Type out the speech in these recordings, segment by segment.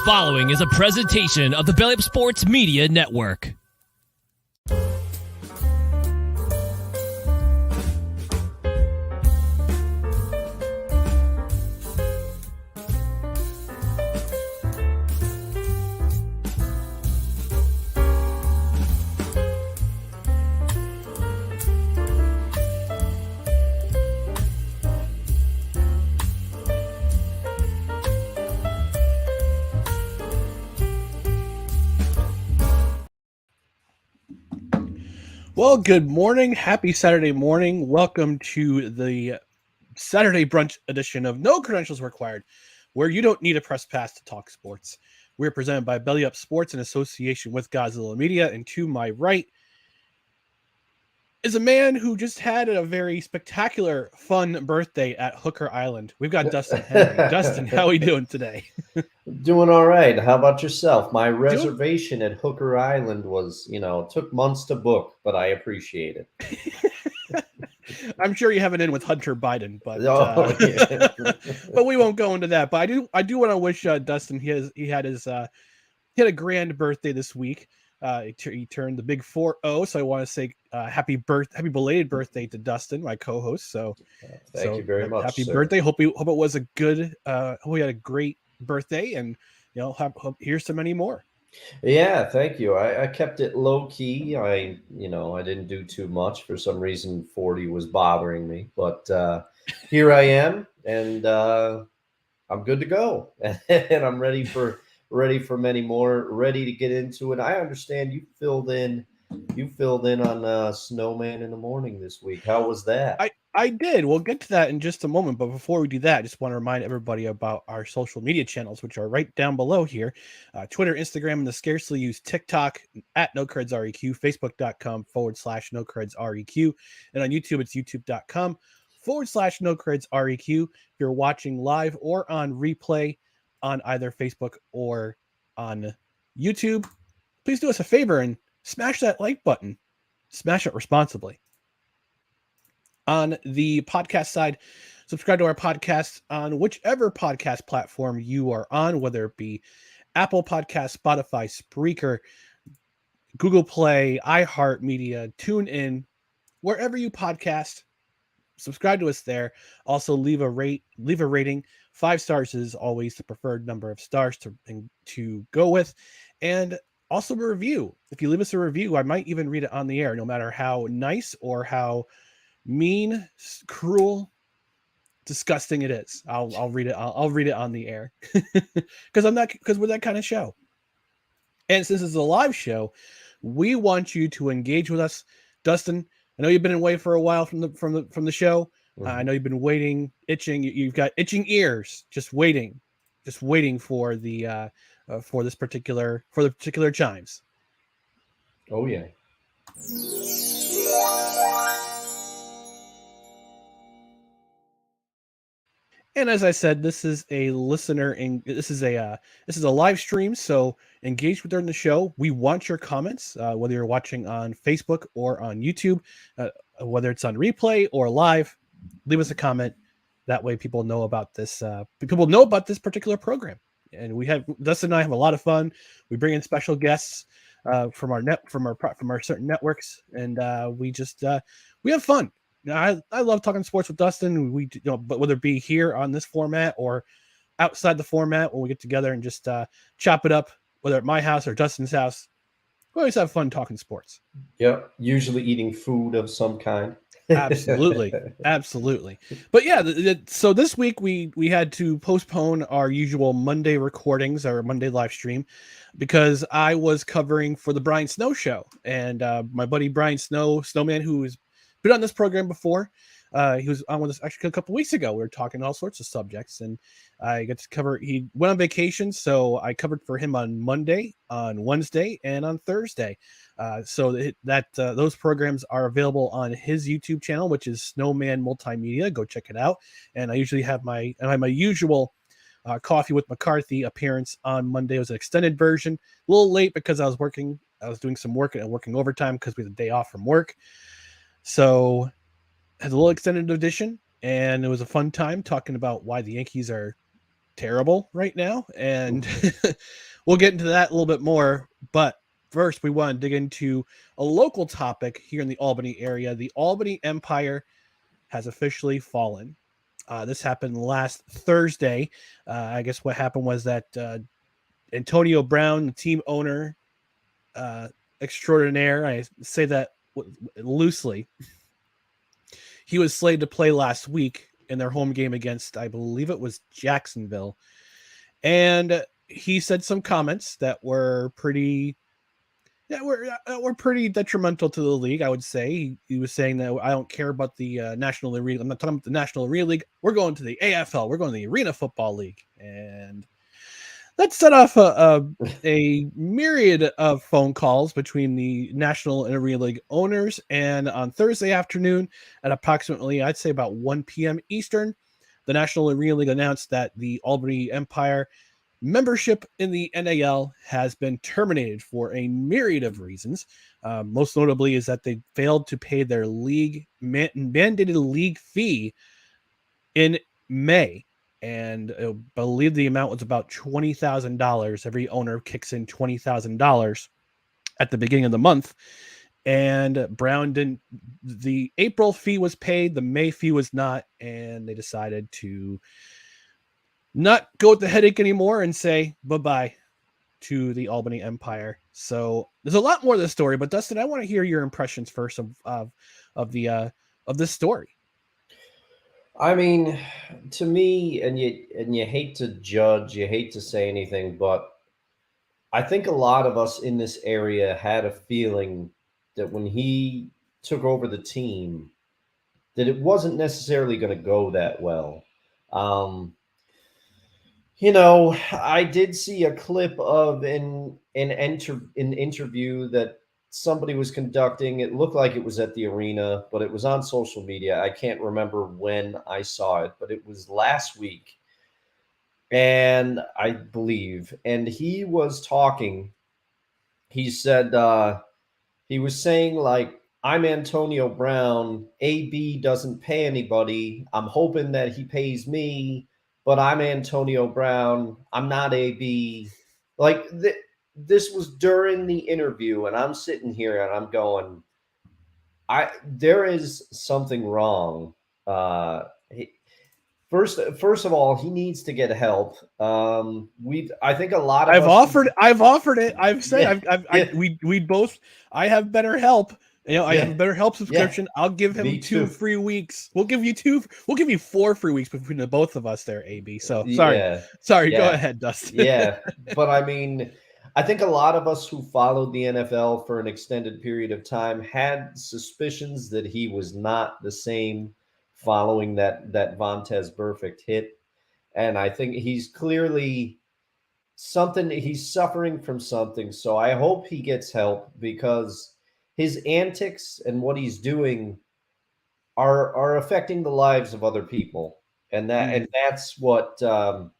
following is a presentation of the Belly Up Sports Media Network. Well, good morning. Happy Saturday morning. Welcome to the Saturday Brunch edition of No Credentials Required, where you don't need a press pass to talk sports. We're presented by Belly Up Sports in association with Godzilla Media, and to my right is a man who just had a very spectacular, fun birthday at Hooker Island. We've got Dustin Henry. Dustin, how are we doing today? Doing all right. How about yourself? My reservation at Hooker Island was, took months to book, but I appreciate it. I'm sure you have it in with Hunter Biden, but yeah. but we won't go into that. But I do want to wish Dustin he had a grand birthday this week. He turned the big 40, so I want to say happy belated birthday to Dustin, my co-host. So thank you very much. Happy birthday. Hope it was a good. Hope we had a great birthday, and hope here's to many more. Yeah, thank you. I kept it low key. I didn't do too much. For some reason 40 was bothering me, but here I am, and I'm good to go. And I'm ready for many more, ready to get into it. I understand you filled in on Snowman in the Morning this week. How was that? I did. We'll get to that in just a moment. But before we do that, I just want to remind everybody about our social media channels, which are right down below here. Twitter, Instagram, and the scarcely used TikTok at NoCredsREQ, Facebook.com/NoCredsREQ. And on YouTube, it's YouTube.com/NoCredsREQ. If you're watching live or on replay on either Facebook or on YouTube, please do us a favor and smash that like button. Smash it responsibly. On the podcast side, subscribe to our podcast on whichever podcast platform you are on, whether it be Apple Podcasts, Spotify, Spreaker, Google Play, iHeartMedia, TuneIn, wherever you podcast. Subscribe to us there. Also, leave a rating. 5 stars is always the preferred number of stars to go with, and also a review. If you leave us a review, I might even read it on the air, no matter how nice or how mean, cruel, disgusting it is. I'll read it. I'll read it on the air because we're that kind of show. And since it's a live show, we want you to engage with us. Dustin, I know you've been away for a while from the show. Mm-hmm. I know you've been waiting, itching. You've got itching ears, just waiting for the for the particular chimes. Oh yeah. And as I said, this is a listener, and this is a live stream. So engage with during the show. We want your comments, whether you're watching on Facebook or on YouTube, whether it's on replay or live. Leave us a comment. That way, people know about this. People know about this particular program. And Dustin and I have a lot of fun. We bring in special guests from our certain networks, and we have fun. I love talking sports with Dustin. But whether it be here on this format or outside the format, when we get together and just chop it up, whether at my house or Dustin's house, we always have fun talking sports. Yep, usually eating food of some kind. Absolutely. But yeah, so this week we had to postpone our usual Monday recordings, our Monday live stream, because I was covering for the Brian Snow show, and my buddy Brian Snowman, who has been on this program before. He was on with us actually a couple weeks ago. We were talking all sorts of subjects, and I got to cover. He went on vacation, so I covered for him on Monday, on Wednesday, and on Thursday. Those programs are available on his YouTube channel, which is Snowman Multimedia. Go check it out. And I usually have my usual Coffee with McCarthy appearance on Monday. It was an extended version, a little late because I was working. I was doing some work and working overtime because we had a day off from work. So had a little extended edition, and it was a fun time talking about why the Yankees are terrible right now, and we'll get into that a little bit more. But first, we want to dig into a local topic here in the Albany area. The Albany Empire has officially fallen. This happened last Thursday. I guess what happened was that Antonio Brown, the team owner extraordinaire, I say that loosely, he was slated to play last week in their home game against, I believe it was Jacksonville. And he said some comments that were pretty pretty detrimental to the league, I would say. He was saying that I don't care about the National League. I'm not talking about the National League. We're going to the AFL. We're going to the Arena Football League. And that set off a myriad of phone calls between the National and Arena League owners. And on Thursday afternoon at approximately, I'd say about 1 p.m. Eastern, the National Arena League announced that the Albany Empire membership in the NAL has been terminated for a myriad of reasons. Most notably is that they failed to pay their league mandated league fee in May. And I believe the amount was about $20,000. Every owner kicks in $20,000 at the beginning of the month. And Brown didn't. The April fee was paid, the May fee was not, and they decided to not go with the headache anymore and say bye-bye to the Albany Empire. So there's a lot more to this story, but Dustin, I want to hear your impressions first of this story. I mean, to me, and you hate to judge, you hate to say anything, but I think a lot of us in this area had a feeling that when he took over the team, that it wasn't necessarily going to go that well. I did see a clip of an interview that somebody was conducting. It looked like it was at the arena, but it was on social media. I can't remember when I saw it, but it was last week. And I believe, and he was talking, he said, he was saying, like, I'm Antonio Brown. AB doesn't pay anybody. I'm hoping that he pays me, but I'm Antonio Brown. I'm not AB. Like, this was during the interview, and I'm sitting here and I'm going, there is something wrong. First of all, he needs to get help. I think a lot of I've offered it. I've said, we both. I have better help. I have a better help subscription. I'll give him 2 free weeks. We'll give you 4 free weeks between the both of us there, AB. So sorry. Go ahead, Dustin. Yeah, but I mean, I think a lot of us who followed the NFL for an extended period of time had suspicions that he was not the same following that Vontaze Burfict hit. And I think he's clearly he's suffering from something. So I hope he gets help, because his antics and what he's doing are affecting the lives of other people. And that's what the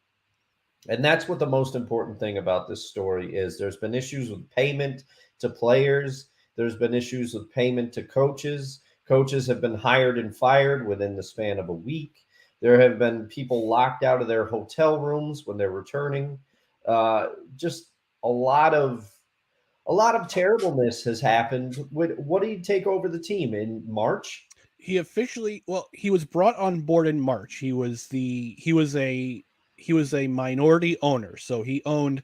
most important thing about this story is. There's been issues with payment to players. There's been issues with payment to coaches. Coaches have been hired and fired within the span of a week. There have been people locked out of their hotel rooms when they're returning. Just a lot of terribleness has happened. What did he take over the team in March? He was brought on board in March. He was a minority owner, so he owned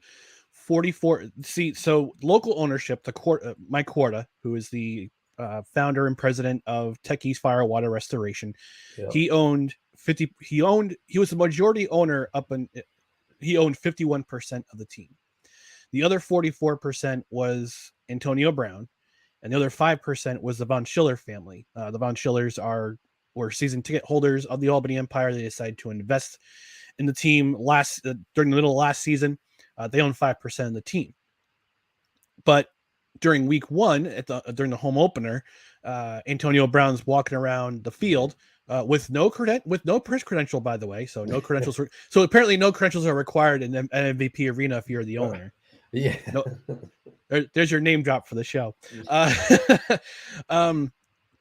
44. So local ownership, Mike Corda, who is the founder and president of Techies Fire Water Restoration, he owned 50. He was the majority owner he owned 51% of the team. The other 44% was Antonio Brown, and the other 5% was the Von Schiller family. The Von Schillers were season ticket holders of the Albany Empire. They decided to invest in the team during the middle of last season. They own 5% of the team. But during week 1, during the home opener, Antonio Brown's walking around the field with no press credential, by the way. So no credentials. So apparently no credentials are required in an MVP arena if you're the owner. Yeah. No, there's your name drop for the show.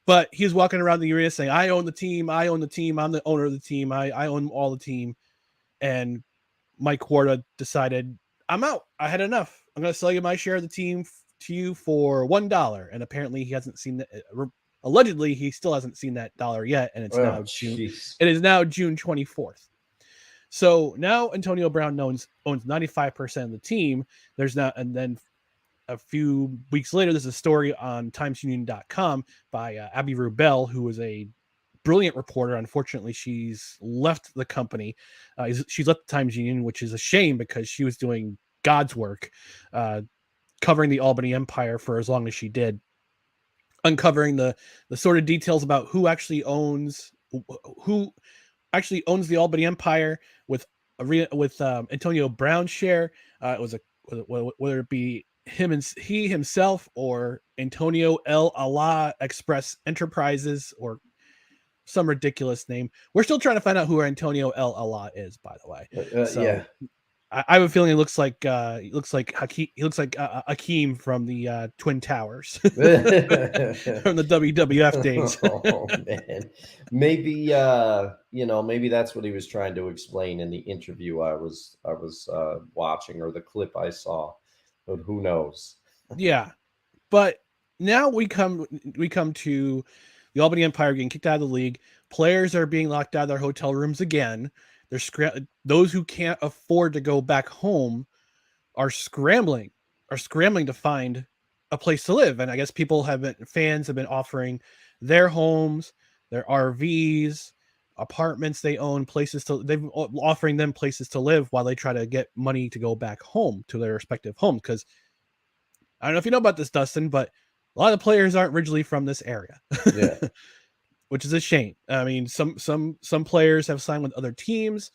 But he's walking around the arena saying, I own the team. I'm the owner of the team. I own all the team. And Mike Warda decided, I'm out. I had enough. I'm going to sell you my share of the team to you for $1. And apparently he hasn't seen that. Allegedly, he still hasn't seen that dollar yet. And it's now June. It is now June 24th. So now Antonio Brown owns 95% of the team. There's not, and then a few weeks later, there's a story on timesunion.com by Abby Rubel, who was a brilliant reporter. Unfortunately, she's left the company. She's left the Times Union, which is a shame because she was doing God's work, covering the Albany Empire for as long as she did, uncovering the sort of details about who actually owns the Albany Empire with Antonio Brown's share. It was whether it be he himself or Antonio El Allah Express Enterprises or some ridiculous name. We're still trying to find out who Antonio El Allah is, by the way. Yeah, I have a feeling he looks like Hakeem from the Twin Towers from the WWF days. Oh man, maybe maybe that's what he was trying to explain in the interview I was watching, or the clip I saw, but who knows? Yeah, but now we come to the Albany Empire getting kicked out of the league. Players are being locked out of their hotel rooms again. Those who can't afford to go back home are scrambling to find a place to live. And I guess fans have been offering their homes, their RVs, apartments they own, they've offering them places to live while they try to get money to go back home to their respective homes. Because I don't know if you know about this, Dustin, but a lot of the players aren't originally from this area. Yeah. Which is a shame. I mean, some players have signed with other teams.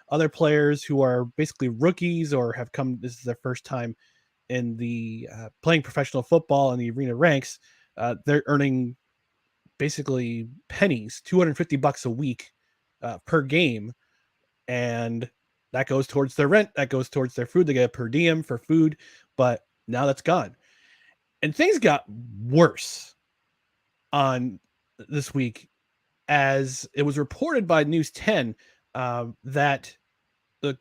Other players who are basically rookies or have come, this is their first time in the playing professional football in the arena ranks. They're earning basically pennies, $250 a week per game. And that goes towards their rent. That goes towards their food. They get a per diem for food, but now that's gone. And things got worse on this week, as it was reported by News 10 that the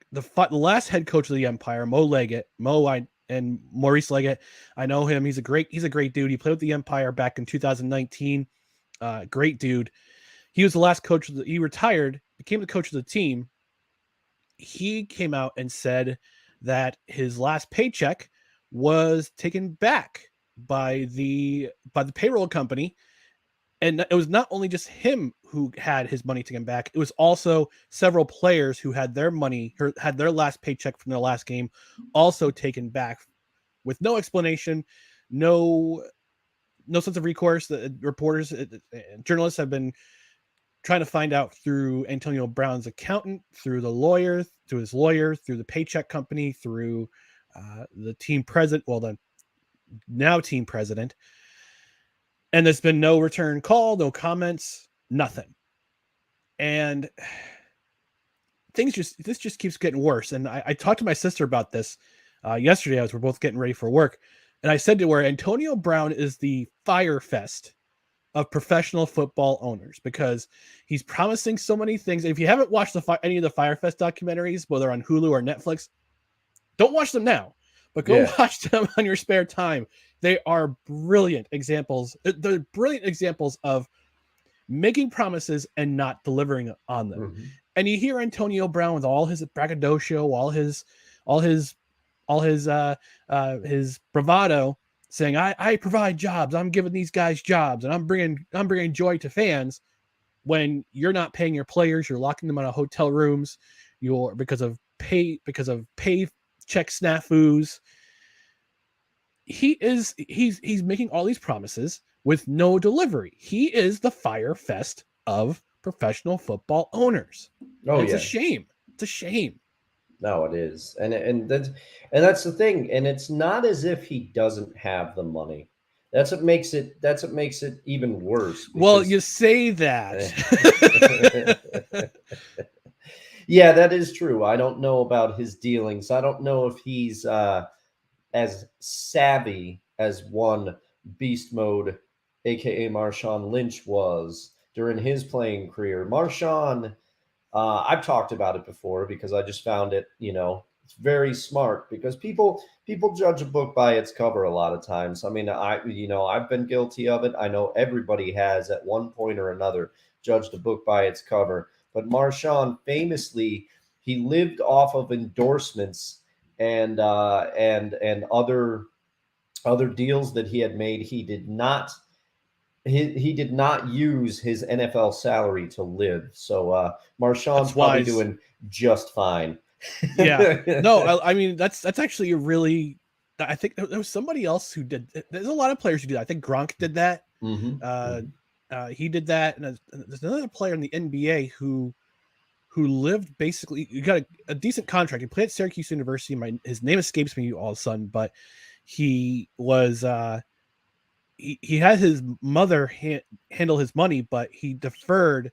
last head coach of the Empire, and Maurice Leggett, I know him. He's a great dude. He played with the Empire back in 2019. Great dude. He was the last coach. He retired, became the coach of the team. He came out and said that his last paycheck was taken back by the payroll company. And it was not only just him who had his money taken back. It was also several players who had their money, or had their last paycheck from their last game also taken back with no explanation, no sense of recourse. The reporters, journalists have been trying to find out through Antonio Brown's accountant, through his lawyer, through the paycheck company, through the team president, the now team president. And there's been no return call, no comments, nothing. And this just keeps getting worse. And I talked to my sister about this yesterday as we're both getting ready for work. And I said to her, Antonio Brown is the Fire Fest of professional football owners, because he's promising so many things. If you haven't watched any of the Fire Fest documentaries, whether on Hulu or Netflix, don't watch them now, but go watch them on your spare time. They are brilliant examples. They're brilliant examples of making promises and not delivering on them. Mm-hmm. And you hear Antonio Brown with all his braggadocio, all his bravado, saying, "I provide jobs. I'm giving these guys jobs, and I'm bringing joy to fans." When you're not paying your players, you're locking them out of hotel rooms. Because of pay check snafus. He's making all these promises with no delivery. He is the Fire Fest of professional football owners. It's a shame. It's a shame. No, it is. And that's the thing. And it's not as if he doesn't have the money. That's what makes it even worse. Well, you say that. Yeah, that is true. I don't know about his dealings. I don't know if he's as savvy as one Beast Mode, aka Marshawn Lynch, was during his playing career. Marshawn I've talked about it before because I just found it, it's very smart because people judge a book by its cover a lot of times. I mean, I've been guilty of it. I know everybody has at one point or another judged a book by its cover. But Marshawn famously, he lived off of endorsements and other deals that he had made. He did not use his NFL salary to live. So Marshawn's That's probably wise. doing just fine. Yeah. No, I mean that's actually a really. I think there was somebody else who did. There's a lot of players who do that. I think Gronk did that. He did that, and there's another player in the NBA who lived basically. He got a decent contract. He played at Syracuse University. His name escapes me all of a sudden, but he was. He had his mother handle his money, but he deferred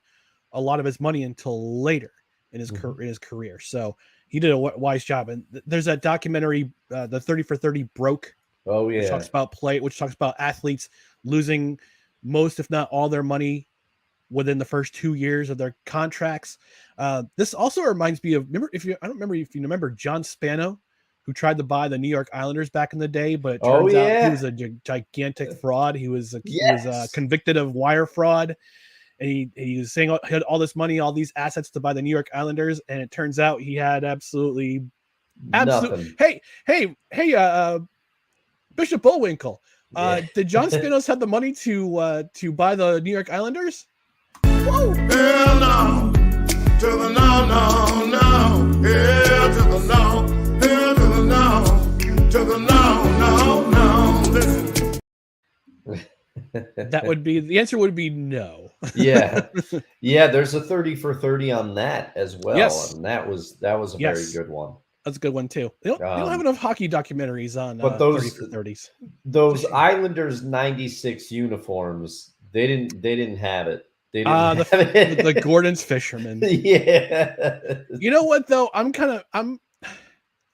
a lot of his money until later in his career. So he did a wise job. And there's that documentary, the 30 for 30 Broke. Oh yeah, which talks about athletes losing most, if not all, their money within the first 2 years of their contracts. This also reminds me of, I don't remember if you remember John Spano, who tried to buy the New York Islanders back in the day, but it turns out he was a gigantic fraud. He was convicted of wire fraud, and he was saying he had all this money, all these assets to buy the New York Islanders, and it turns out he had absolutely. Nothing. Hey, Bishop Bullwinkle, did John Spanos have the money to buy the New York Islanders? Whoa. Hell no, to the no, yeah, to the no. That would be the answer. Would be no. Yeah. There's a 30 for 30 on that as well. Yes. And that was a very good one. That's a good one too. They don't have enough hockey documentaries on. But those 30 for 30s. Those Islanders '96 uniforms, they didn't have it. They didn't have it. The Gordon's Fisherman. Yeah. You know what though?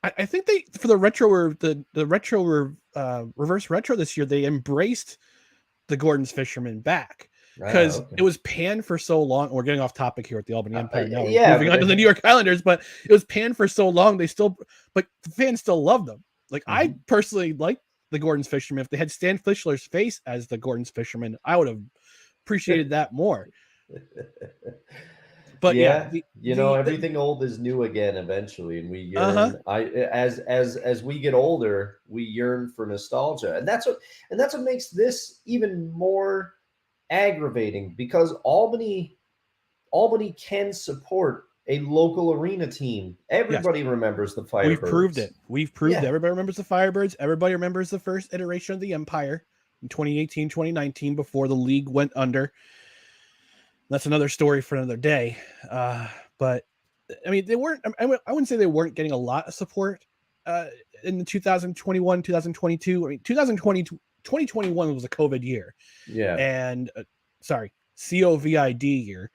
I think they, for the reverse retro this year, they embraced the Gordon's Fisherman back because it was panned for so long. We're getting off topic here at the Albany Empire now. Moving on to the New York Islanders, but it was panned for so long. But the fans still love them. Like I personally like the Gordon's Fisherman. If they had Stan Fischler's face as the Gordon's Fisherman, I would have appreciated that more. But everything old is new again eventually, and we yearn. As we get older, we yearn for nostalgia, and that's what makes this even more aggravating because Albany can support a local arena team. Everybody remembers the Firebirds. We've proved it. Everybody remembers the Firebirds. Everybody remembers the first iteration of the Empire in 2018, 2019, before the league went under. That's another story for another day. But I mean, they weren't, I wouldn't say they weren't getting a lot of support in the 2021, 2022. I mean, 2021 was a COVID year. Yeah. And COVID year,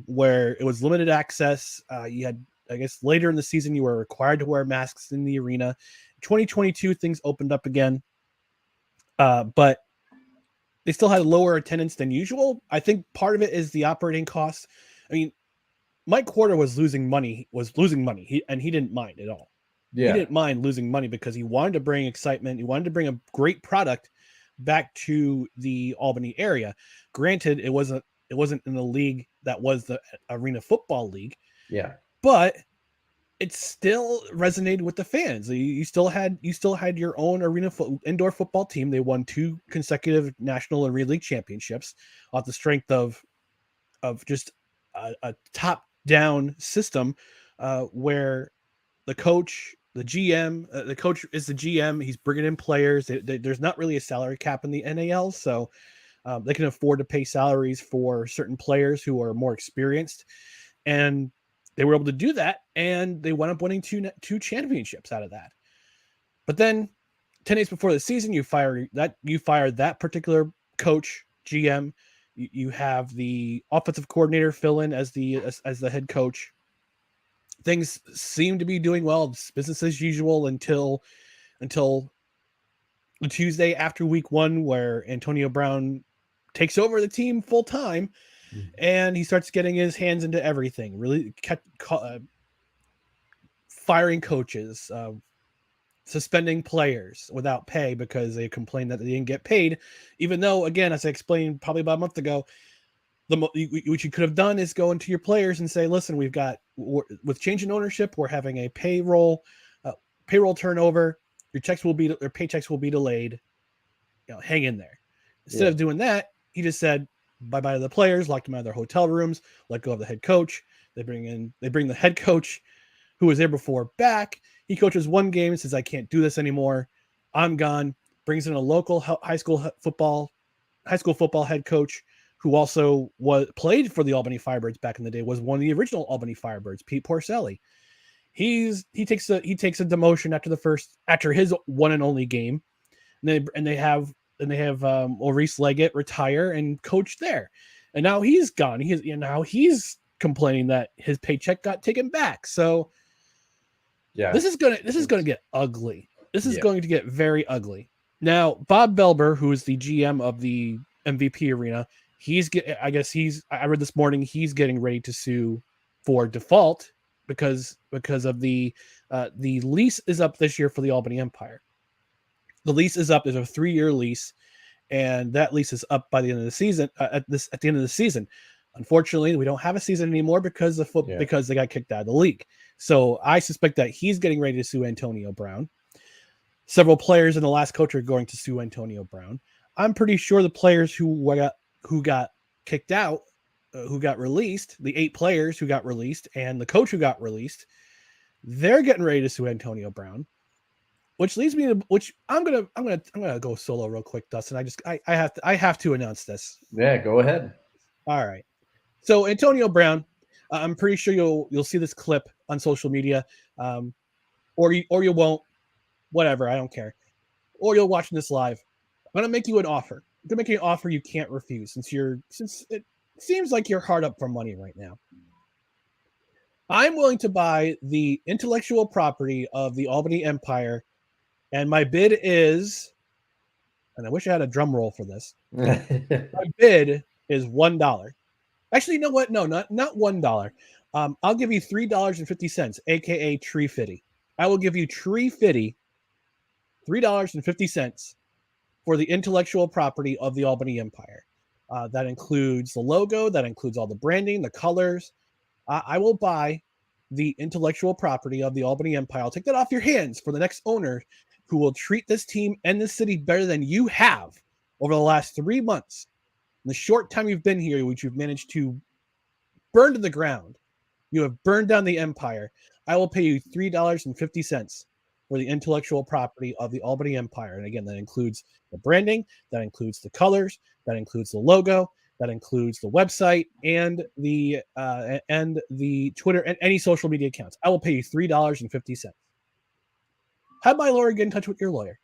where it was limited access. You had, I guess, later in the season, you were required to wear masks in the arena. 2022, things opened up again. But they still had lower attendance than usual. I think part of it is the operating costs. I mean, Mike Quarter was losing money. He didn't mind at all. Yeah. He didn't mind losing money because he wanted to bring excitement. He wanted to bring a great product back to the Albany area. Granted, it wasn't in the league that was the Arena Football League. Yeah. But it still resonated with the fans. You still had your own indoor football team. They won 2 consecutive national and league championships off the strength of just a top-down system where the coach, the GM, the coach is the GM. He's bringing in players. There's not really a salary cap in the NAL, so they can afford to pay salaries for certain players who are more experienced, and they were able to do that, and they wound up winning two championships out of that. But then 10 days before the season, you fire that particular coach, GM. You have the offensive coordinator fill in as the head coach. Things seem to be doing well. It's business as usual until the Tuesday after week 1, where Antonio Brown takes over the team full time. and he starts getting his hands into everything. Really, firing coaches, suspending players without pay because they complained that they didn't get paid, even though, again, as I explained probably about a month ago, what you could have done is go into your players and say, listen, with change in ownership, we're having a payroll turnover. Your paychecks will be delayed. Hang in there. Instead of doing that, he just said bye-bye to the players, locked them out of their hotel rooms, let go of the head coach. They bring the head coach who was there before back. He coaches one game and says, I can't do this anymore. I'm gone. Brings in a local high school football head coach who also played for the Albany Firebirds back in the day, was one of the original Albany Firebirds, Pete Porcelli. He takes a demotion after his one and only game, and they have Maurice Leggett retire and coach there, and now he's gone. He's complaining that his paycheck got taken back. So this is gonna get ugly. This is going to get very ugly. Now, Bob Belber, who is the GM of the MVP Arena, I read this morning he's getting ready to sue for default because of the lease is up this year for the Albany Empire. The lease is up. There's a 3-year lease, and that lease is up by the end of the season. At the end of the season, unfortunately, we don't have a season anymore because they got kicked out of the league. So I suspect that he's getting ready to sue Antonio Brown. Several players and the last coach are going to sue Antonio Brown. I'm pretty sure the players who got kicked out, who got released, the 8 players who got released, and the coach who got released, they're getting ready to sue Antonio Brown. Which leads me to I'm gonna go solo real quick, Dustin. I have to announce this. Yeah, go ahead. All right. So Antonio Brown, I'm pretty sure you'll see this clip on social media, or you won't. Whatever, I don't care. Or you'll watch this live. I'm gonna make you an offer. I'm gonna make you an offer you can't refuse, since it seems like you're hard up for money right now. I'm willing to buy the intellectual property of the Albany Empire, and my bid is, and I wish I had a drum roll for this. My bid is $1. Actually, you know what? No, not $1. I'll give you $3.50, aka Tree Fitty. I will give you Tree Fitty, $3.50 for the intellectual property of the Albany Empire. That includes the logo, that includes all the branding, the colors. I will buy the intellectual property of the Albany Empire. I'll take that off your hands for the next owner, who will treat this team and this city better than you have over the last 3 months. In the short time you've been here, which you've managed to burn to the ground, you have burned down the Empire. I will pay you $3.50 for the intellectual property of the Albany Empire. And again, that includes the branding, that includes the colors, that includes the logo, that includes the website and the Twitter and any social media accounts. I will pay you $3.50. Have my lawyer get in touch with your lawyer.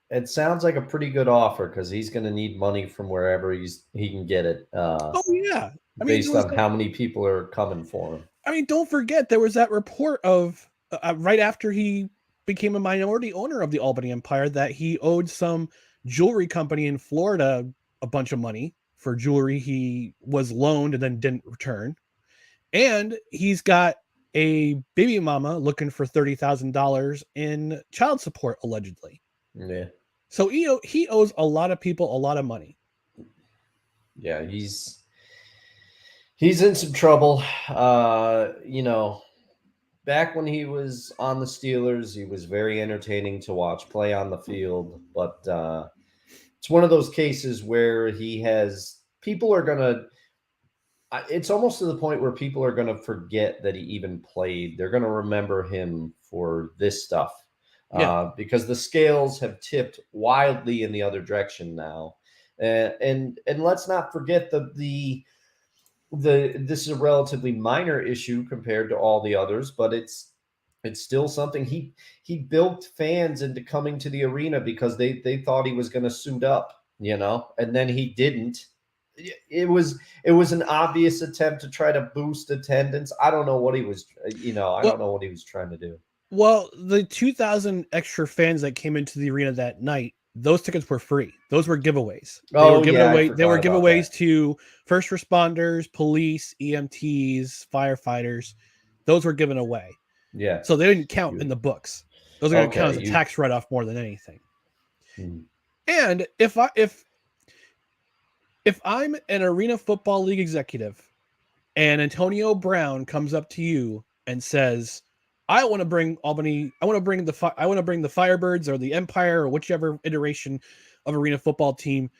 It sounds like a pretty good offer because he's going to need money from wherever he can get it. Yeah. Based on how many people are coming for him. I mean, don't forget, there was that report of right after he became a minority owner of the Albany Empire that he owed some jewelry company in Florida a bunch of money for jewelry he was loaned and then didn't return. And he's got a baby mama looking for $30,000 in child support, allegedly. Yeah. So he owes a lot of people a lot of money. Yeah, he's in some trouble. Back when he was on the Steelers, he was very entertaining to watch play on the field. But it's one of those cases where people are going to, it's almost to the point where people are going to forget that he even played. They're going to remember him for this stuff. Because the scales have tipped wildly in the other direction now. And let's not forget this is a relatively minor issue compared to all the others, but it's still something. He built fans into coming to the arena because they thought he was going to suit up, and then he didn't. It was an obvious attempt to try to boost attendance. I don't know what he was, I don't know what he was trying to do. Well, the 2,000 extra fans that came into the arena that night, those tickets were free. Those were giveaways. Oh, They were about giveaways that. to first responders, police, EMTs, firefighters. Those were given away. Yeah. So they didn't count in the books. Those are going to count as a tax write-off more than anything. And if I'm an Arena Football League executive and Antonio Brown comes up to you and says, I want to bring Albany, I want to bring the Firebirds or the Empire or whichever iteration of Arena Football team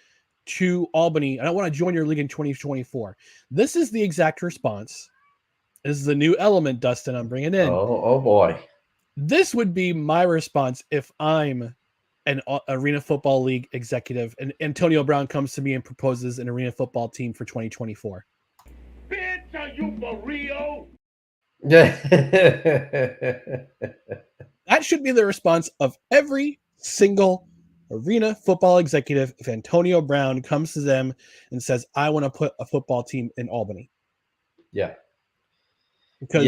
to Albany, and I want to join your league in 2024. This is the exact response. This is the new element, Dustin, I'm bringing in. Oh boy. This would be my response if I'm an Arena Football League executive and Antonio Brown comes to me and proposes an Arena Football team for 2024. Bitch, are you for real? That should be the response of every single Arena Football executive if Antonio Brown comes to them and says, I want to put a football team in Albany. Yeah. Because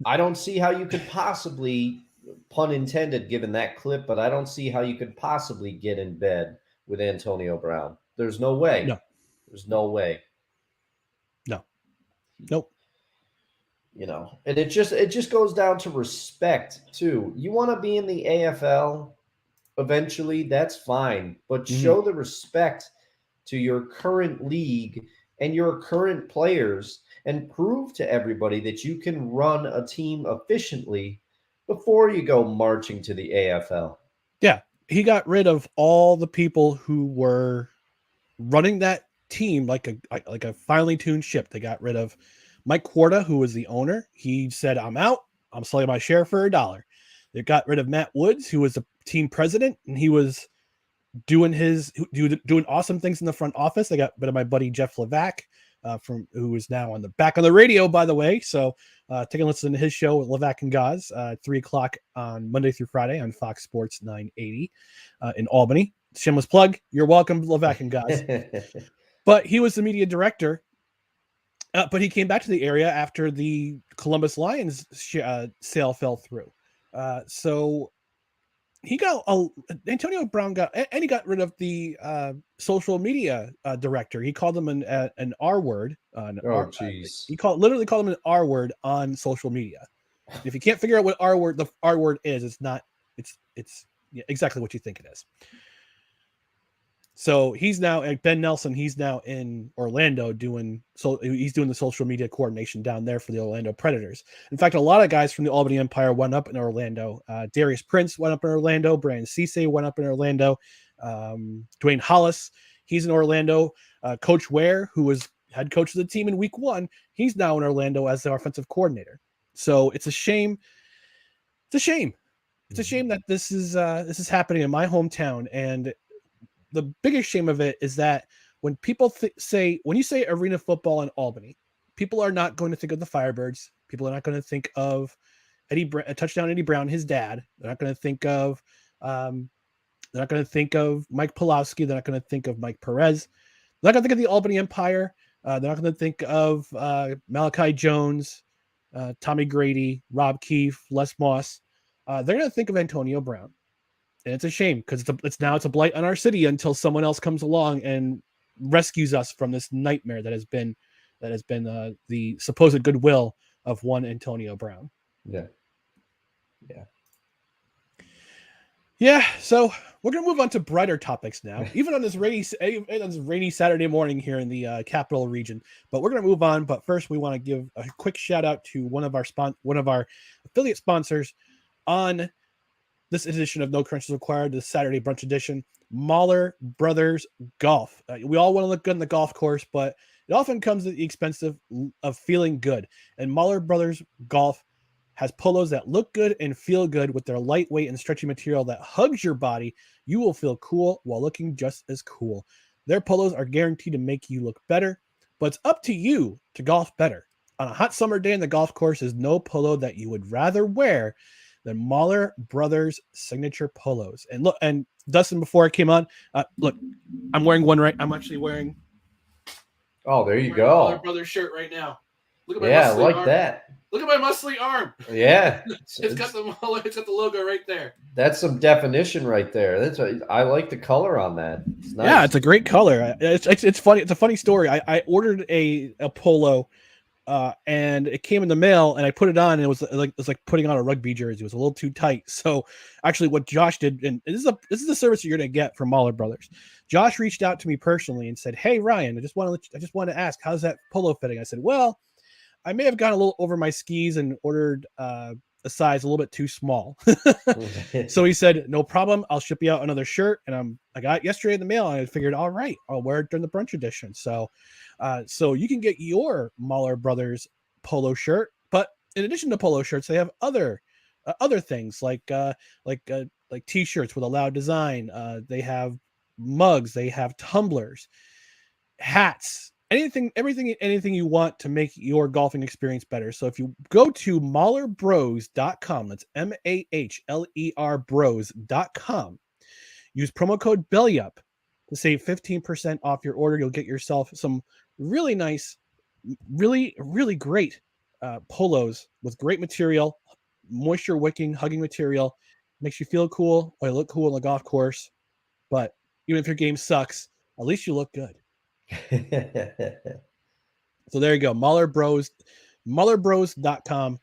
I don't see how you could possibly, pun intended, given that clip, but I don't see how you could possibly get in bed with Antonio Brown. There's no way. No. There's no way. No. Nope. You know, and it just goes down to respect too. You want to be in the AFL eventually, that's fine, but show the respect to your current league and your current players and prove to everybody that you can run a team efficiently before you go marching to the AFL. Yeah, he got rid of all the people who were running that team like a finely tuned ship. They got rid of Mike Quarta, who was the owner. He said, I'm out. I'm selling my share for $1. They got rid of Matt Woods, who was the team president, and he was doing awesome things in the front office. They got rid of my buddy Jeff Levac, who is now back on the radio, by the way. So take a listen to his show with Levac and Gaz, 3:00 on Monday through Friday on Fox Sports 980 in Albany. Shameless plug. You're welcome, Levac and Gaz. But he was the media director. But he came back to the area after the Columbus Lions sale fell through. So he got Antonio Brown he got rid of the social media director. He called him an R word. Jeez. He literally called him an R word on social media. If you can't figure out what the R word is, it's exactly what you think it is. So he's now Ben Nelson. He's now in Orlando he's doing the social media coordination down there for the Orlando Predators. In fact, a lot of guys from the Albany Empire went up in Orlando. Darius Prince went up in Orlando. Brandon Cisse went up in Orlando. Dwayne Hollis, he's in Orlando. Coach Ware, who was head coach of the team in week 1, he's now in Orlando as the offensive coordinator. So it's a shame. It's a shame. It's a shame that this is happening in my hometown. And the biggest shame of it is that when people when you say Arena Football in Albany, people are not going to think of the Firebirds. People are not going to think of touchdown Eddie Brown, his dad. They're not going to think of Mike Pulowski. They're not going to think of Mike Perez. They're not going to think of the Albany Empire. They're not going to think of Malachi Jones, Tommy Grady, Rob Keefe, Les Moss. They're going to think of Antonio Brown. And it's a shame because it's a blight on our city until someone else comes along and rescues us from this nightmare that has been the supposed goodwill of one Antonio Brown. Yeah. So we're gonna move on to brighter topics now, even on this rainy Saturday morning here in the capital region. But we're gonna move on. But first, we want to give a quick shout out to one of our affiliate sponsors on this edition of No Credentials Required, the Saturday Brunch edition, Mahler Brothers Golf. We all want to look good on the golf course, but it often comes at the expense of feeling good. And Mahler Brothers Golf has polos that look good and feel good with their lightweight and stretchy material that hugs your body. You will feel cool while looking just as cool. Their polos are guaranteed to make you look better, but it's up to you to golf better. On a hot summer day in the golf course is no polo that you would rather wear than Mahler Brothers signature polos. And look, and Dustin, before I came on, look, I'm wearing one right. I'm actually wearing. Oh, there you go. Mahler Brothers shirt right now. Look at my I like that. Look at my muscly arm. Yeah. It's got the logo right there. That's some definition right there. I like the color on that. It's nice. Yeah, it's a great color. It's funny. It's a funny story. I ordered a polo, and it came in the mail, and I put it on, and it was like putting on a rugby jersey. It was a little too tight. So actually, what Josh did, and this is a service you're gonna get from Mahler Brothers. Josh reached out to me personally and said, "Hey Ryan, I just want to ask, how's that polo fitting?" I said, "Well, I may have gone a little over my skis and ordered a size a little bit too small." So he said, "No problem. I'll ship you out another shirt." And I got it yesterday in the mail, and I figured, all right, I'll wear it during the brunch edition. So you can get your Mahler Brothers polo shirt, but in addition to polo shirts, they have other things like t-shirts with a loud design. They have mugs, they have tumblers, hats, anything you want to make your golfing experience better. So if you go to MahlerBros.com, that's MAHLER Bros.com, use promo code BELLYUP to save 15% off your order. You'll get yourself some really nice, really, really great polos with great material, moisture wicking, hugging material. Makes you feel cool or look cool on the golf course. But even if your game sucks, at least you look good. So there you go. MahlerBros.com,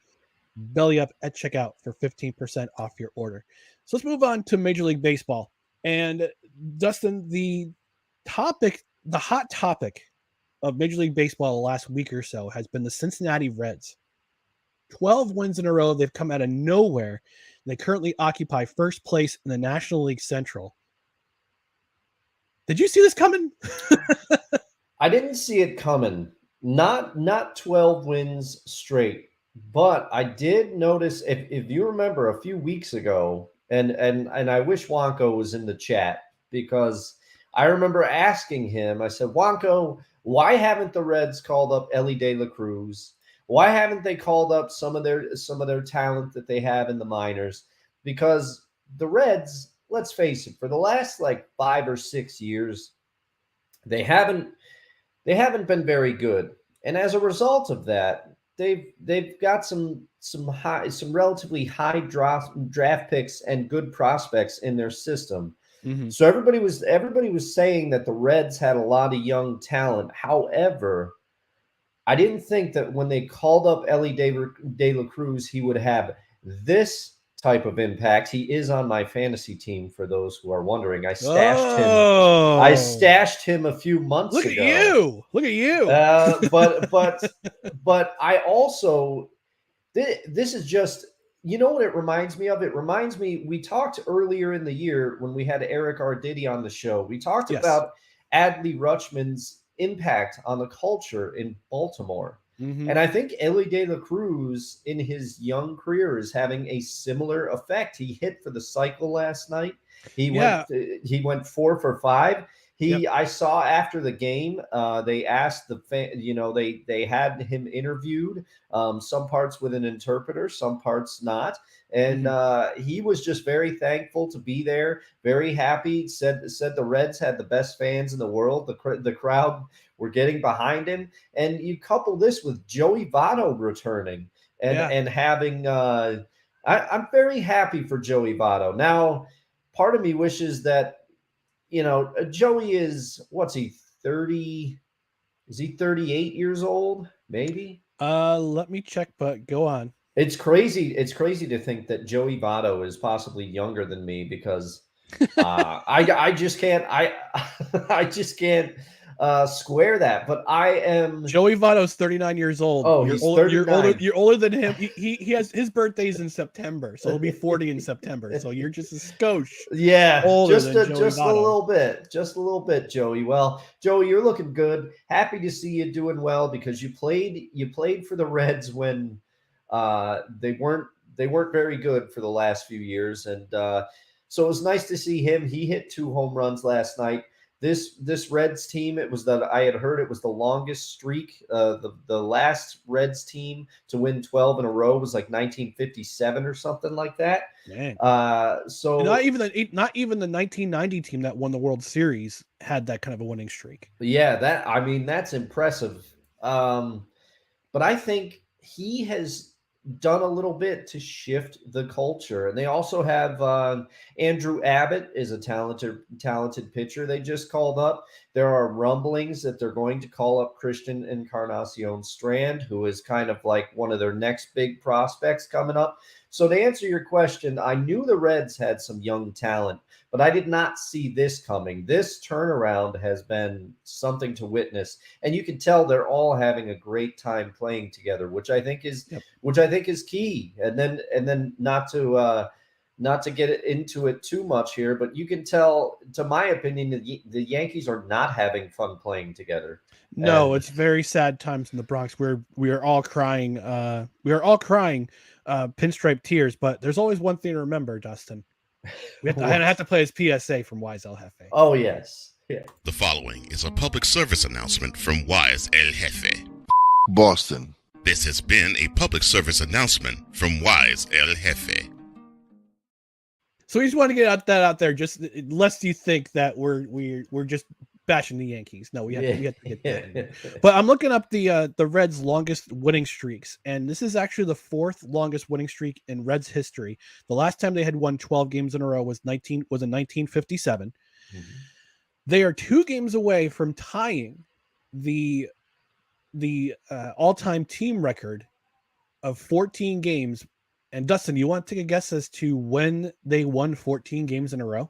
belly up at checkout for 15% off your order. So let's move on to Major League Baseball. And Dustin, the hot topic of Major League Baseball the last week or so has been the Cincinnati Reds. 12 wins in a row. They've come out of nowhere. They currently occupy first place in the National League Central. Did you see this coming? I didn't see it coming. Not 12 wins straight, but I did notice, if you remember a few weeks ago, and I wish Wonko was in the chat, because I remember asking him, I said, Wonko, why haven't the Reds called up Elly De La Cruz? Why haven't they called up some of their talent that they have in the minors? Because the Reds, let's face it, for the last like 5 or 6 years, they haven't been very good. And as a result of that, they've got some relatively high draft picks and good prospects in their system. Mm-hmm. So everybody was saying that the Reds had a lot of young talent. However, I didn't think that when they called up Elly De La Cruz, he would have this type of impact. He is on my fantasy team, for those who are wondering. I stashed him a few months ago. Look at you. But I also, this is just, you know what it reminds me of? It reminds me, we talked earlier in the year when we had Eric Arditi on the show. We talked about Adley Rutschman's impact on the culture in Baltimore. Mm-hmm. And I think Elly De La Cruz in his young career is having a similar effect. He hit for the cycle last night. He went 4 for 5. I saw after the game, they asked the fan, they had him interviewed, some parts with an interpreter, some parts not. And he was just very thankful to be there, very happy, said the Reds had the best fans in the world. The crowd were getting behind him. And you couple this with Joey Votto returning and having I'm very happy for Joey Votto. Now, part of me wishes that, Joey is, what's he, 30? Is he 38 years old? Maybe. Let me check, but go on. It's crazy. It's crazy to think that Joey Votto is possibly younger than me, because I just can't. I just can't square that. But I am. Joey Votto's 39 years old. Oh, he's 39. You're older than him. He has his birthday's in September, so he'll be 40 in September. So you're just a skosh. Yeah, just a little bit, Joey. Well, Joey, you're looking good. Happy to see you doing well, because you played for the Reds when they weren't very good for the last few years, and so it was nice to see him. He hit 2 home runs last night. This Reds team, I had heard it was the longest streak. The last Reds team to win 12 in a row was like 1957 or something like that. Man. So not even the 1990 team that won the World Series had that kind of a winning streak. Yeah, that's impressive. But I think he has done a little bit to shift the culture. And they also have Andrew Abbott is a talented pitcher they just called up. There are rumblings that they're going to call up Christian Encarnacion Strand, who is kind of like one of their next big prospects coming up. So to answer your question, I knew the Reds had some young talent, but I did not see this coming. This turnaround has been something to witness, and you can tell they're all having a great time playing together, which I think is key. And then not to get into it too much here, but you can tell, to my opinion, the Yankees are not having fun playing together. No, it's very sad times in the Bronx where we are all crying. Pinstripe tears. But there's always one thing to remember, Dustin. I have to play his PSA from Wise El Jefe. Oh yes. Yeah. The following is a public service announcement from Wise El Jefe. Boston. This has been a public service announcement from Wise El Jefe. So we just want to get that out there, just lest you think that we're just bashing the Yankees. No, we have to get that. But I'm looking up the Reds' longest winning streaks, and this is actually the fourth longest winning streak in Reds history. The last time they had won 12 games in a row was in 1957. Mm-hmm. They are 2 games away from tying the all-time team record of 14 games. And Dustin, you want to take a guess as to when they won 14 games in a row?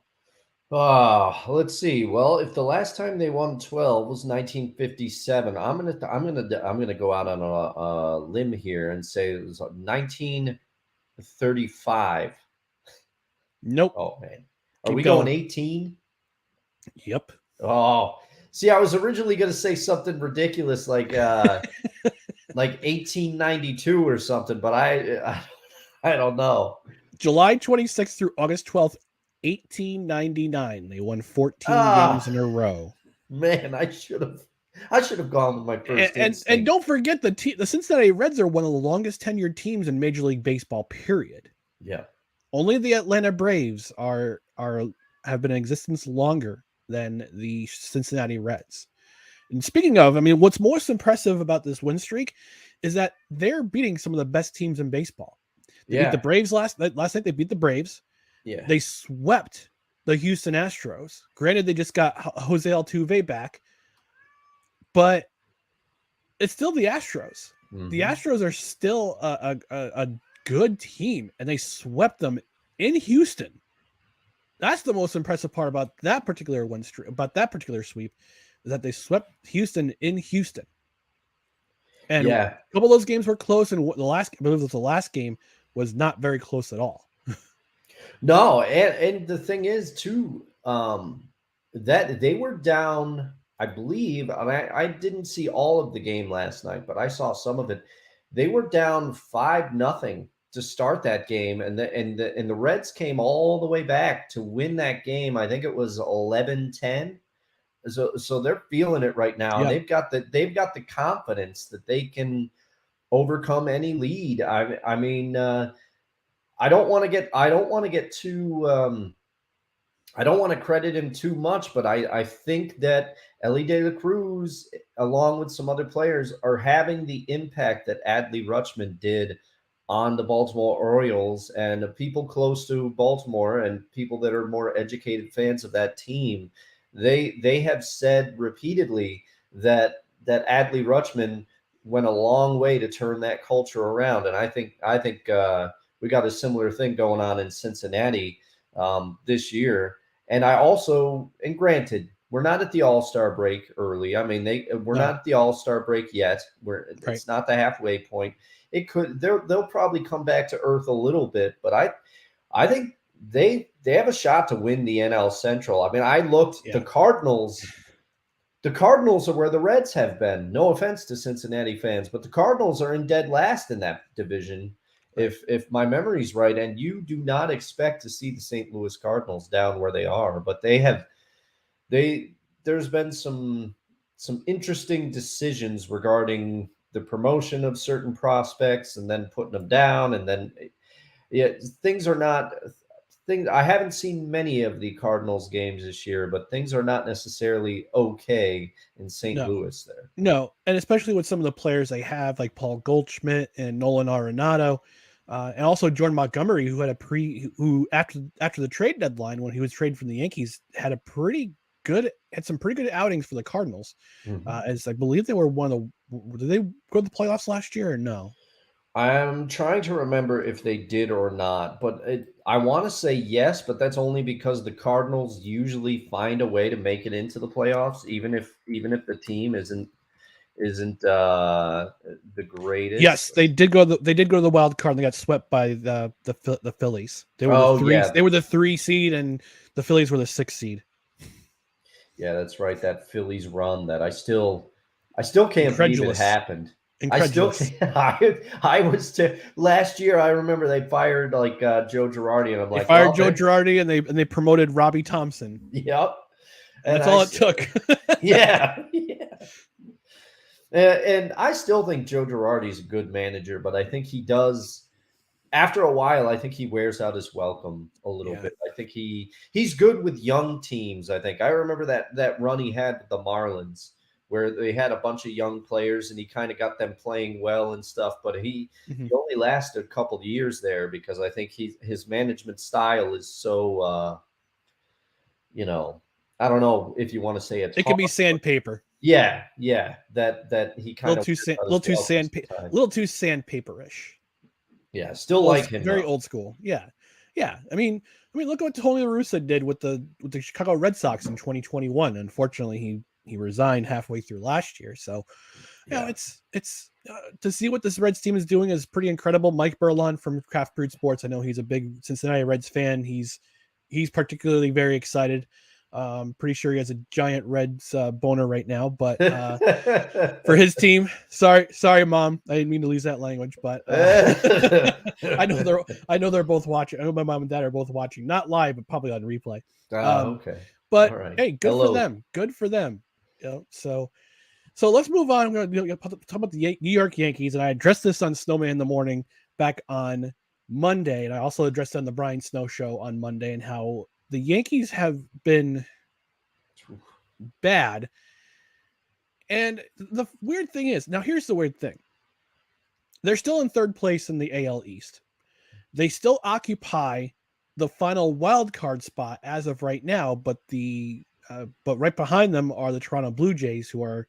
Let's see. Well, if the last time they won 12 was 1957, I'm gonna go out on a limb here and say it was 1935. Nope. Oh man, are we going 18? Yep. Oh, see, I was originally gonna say something ridiculous like 1892 or something, but I don't know. July 26th through August 12th, 1899. They won 14 games in a row. Man, I should have gone with my first instinct. And don't forget the Cincinnati Reds are one of the longest tenured teams in Major League Baseball, period. Yeah. Only the Atlanta Braves have been in existence longer than the Cincinnati Reds. And speaking of, I mean, what's most impressive about this win streak is that they're beating some of the best teams in baseball. They beat the Braves last night. They beat the Braves. Yeah. They swept the Houston Astros. Granted, they just got Jose Altuve back, but it's still the Astros. Mm-hmm. The Astros are still a good team, and they swept them in Houston. That's the most impressive part about that particular win streak, about that particular sweep, is that they swept Houston in Houston. And a couple of those games were close, and I believe it was the last game was not very close at all. No, and the thing is too, that they were down, I believe, and I didn't see all of the game last night, but I saw some of it. They were down 5-0 to start that game, and the Reds came all the way back to win that game. I think it was 11-10. So they're feeling it right now. Yeah. They've got the confidence that they can overcome any lead. I mean, I don't want to get too I don't want to credit him too much, but I think that Elly De La Cruz, along with some other players, are having the impact that Adley Rutschman did on the Baltimore Orioles, and people close to Baltimore and people that are more educated fans of that team. They have said repeatedly that Adley Rutschman went a long way to turn that culture around, and I think we got a similar thing going on in Cincinnati this year. And I also, and granted, we're not at the All-Star break early. I mean, we're not at the All-Star break yet. It's not the halfway point. They'll probably come back to earth a little bit, but I think they have a shot to win the NL Central. I mean, I looked, the Cardinals are where the Reds have been. No offense to Cincinnati fans, but the Cardinals are in dead last in that division, if my memory's right. And you do not expect to see the St. Louis Cardinals down where they are, but there's been some interesting decisions regarding the promotion of certain prospects and then putting them down, and then things are not things. I haven't seen many of the Cardinals games this year, but things are not necessarily okay in St. No. Louis there. No, and especially with some of the players they have, like Paul Goldschmidt and Nolan Arenado, and also Jordan Montgomery, who had who after the trade deadline when he was traded from the Yankees had some pretty good outings for the Cardinals. As I believe they were did they go to the playoffs last year or no? I'm trying to remember if they did or not, but I want to say yes, but that's only because the Cardinals usually find a way to make it into the playoffs, even if the team isn't the greatest. Yes, they did go to the wild card and they got swept by the Phillies. They were they were the 3 seed and the Phillies were the 6 seed. Yeah, that's right. That Phillies run that I still can't believe it happened. Incredulous. I was last year. I remember they fired Joe Girardi, and I'm like, they fired Joe Girardi, and they promoted Robbie Thompson. Yep, and that's all it took. yeah. And I still think Joe Girardi is a good manager, but I think he does. After a while, I think he wears out his welcome a little bit. I think he's good with young teams. I think I remember that run he had with the Marlins, where they had a bunch of young players and he kind of got them playing well and stuff. But he only lasted a couple of years there because I think his management style is so, I don't know if you want to say it. It could be sandpaper. Yeah. That he kind of a little too sandpaperish. Yeah, still like him. Very old school. Yeah. I mean, look at what Tony La Russa did with the Chicago Red Sox in 2021. Unfortunately, he resigned halfway through last year. So, it's to see what this Reds team is doing is pretty incredible. Mike Burlon from Craft Brewed Sports, I know he's a big Cincinnati Reds fan. He's particularly very excited. Pretty sure he has a giant Reds boner right now, but for his team, sorry, Mom, I didn't mean to use that language, but I know they're both watching. I know my mom and dad are both watching, not live, but probably on replay. Okay, but right. Hey, good for them. So let's move on. I'm going to talk about the New York Yankees, and I addressed this on Snowman in the Morning back on Monday, and I also addressed it on the Brian Snow Show on Monday, and how the Yankees have been bad. And the weird thing is, now here's the weird thing. They're still in third place in the AL East. They still occupy the final wild card spot as of right now, but but right behind them are the Toronto Blue Jays, who are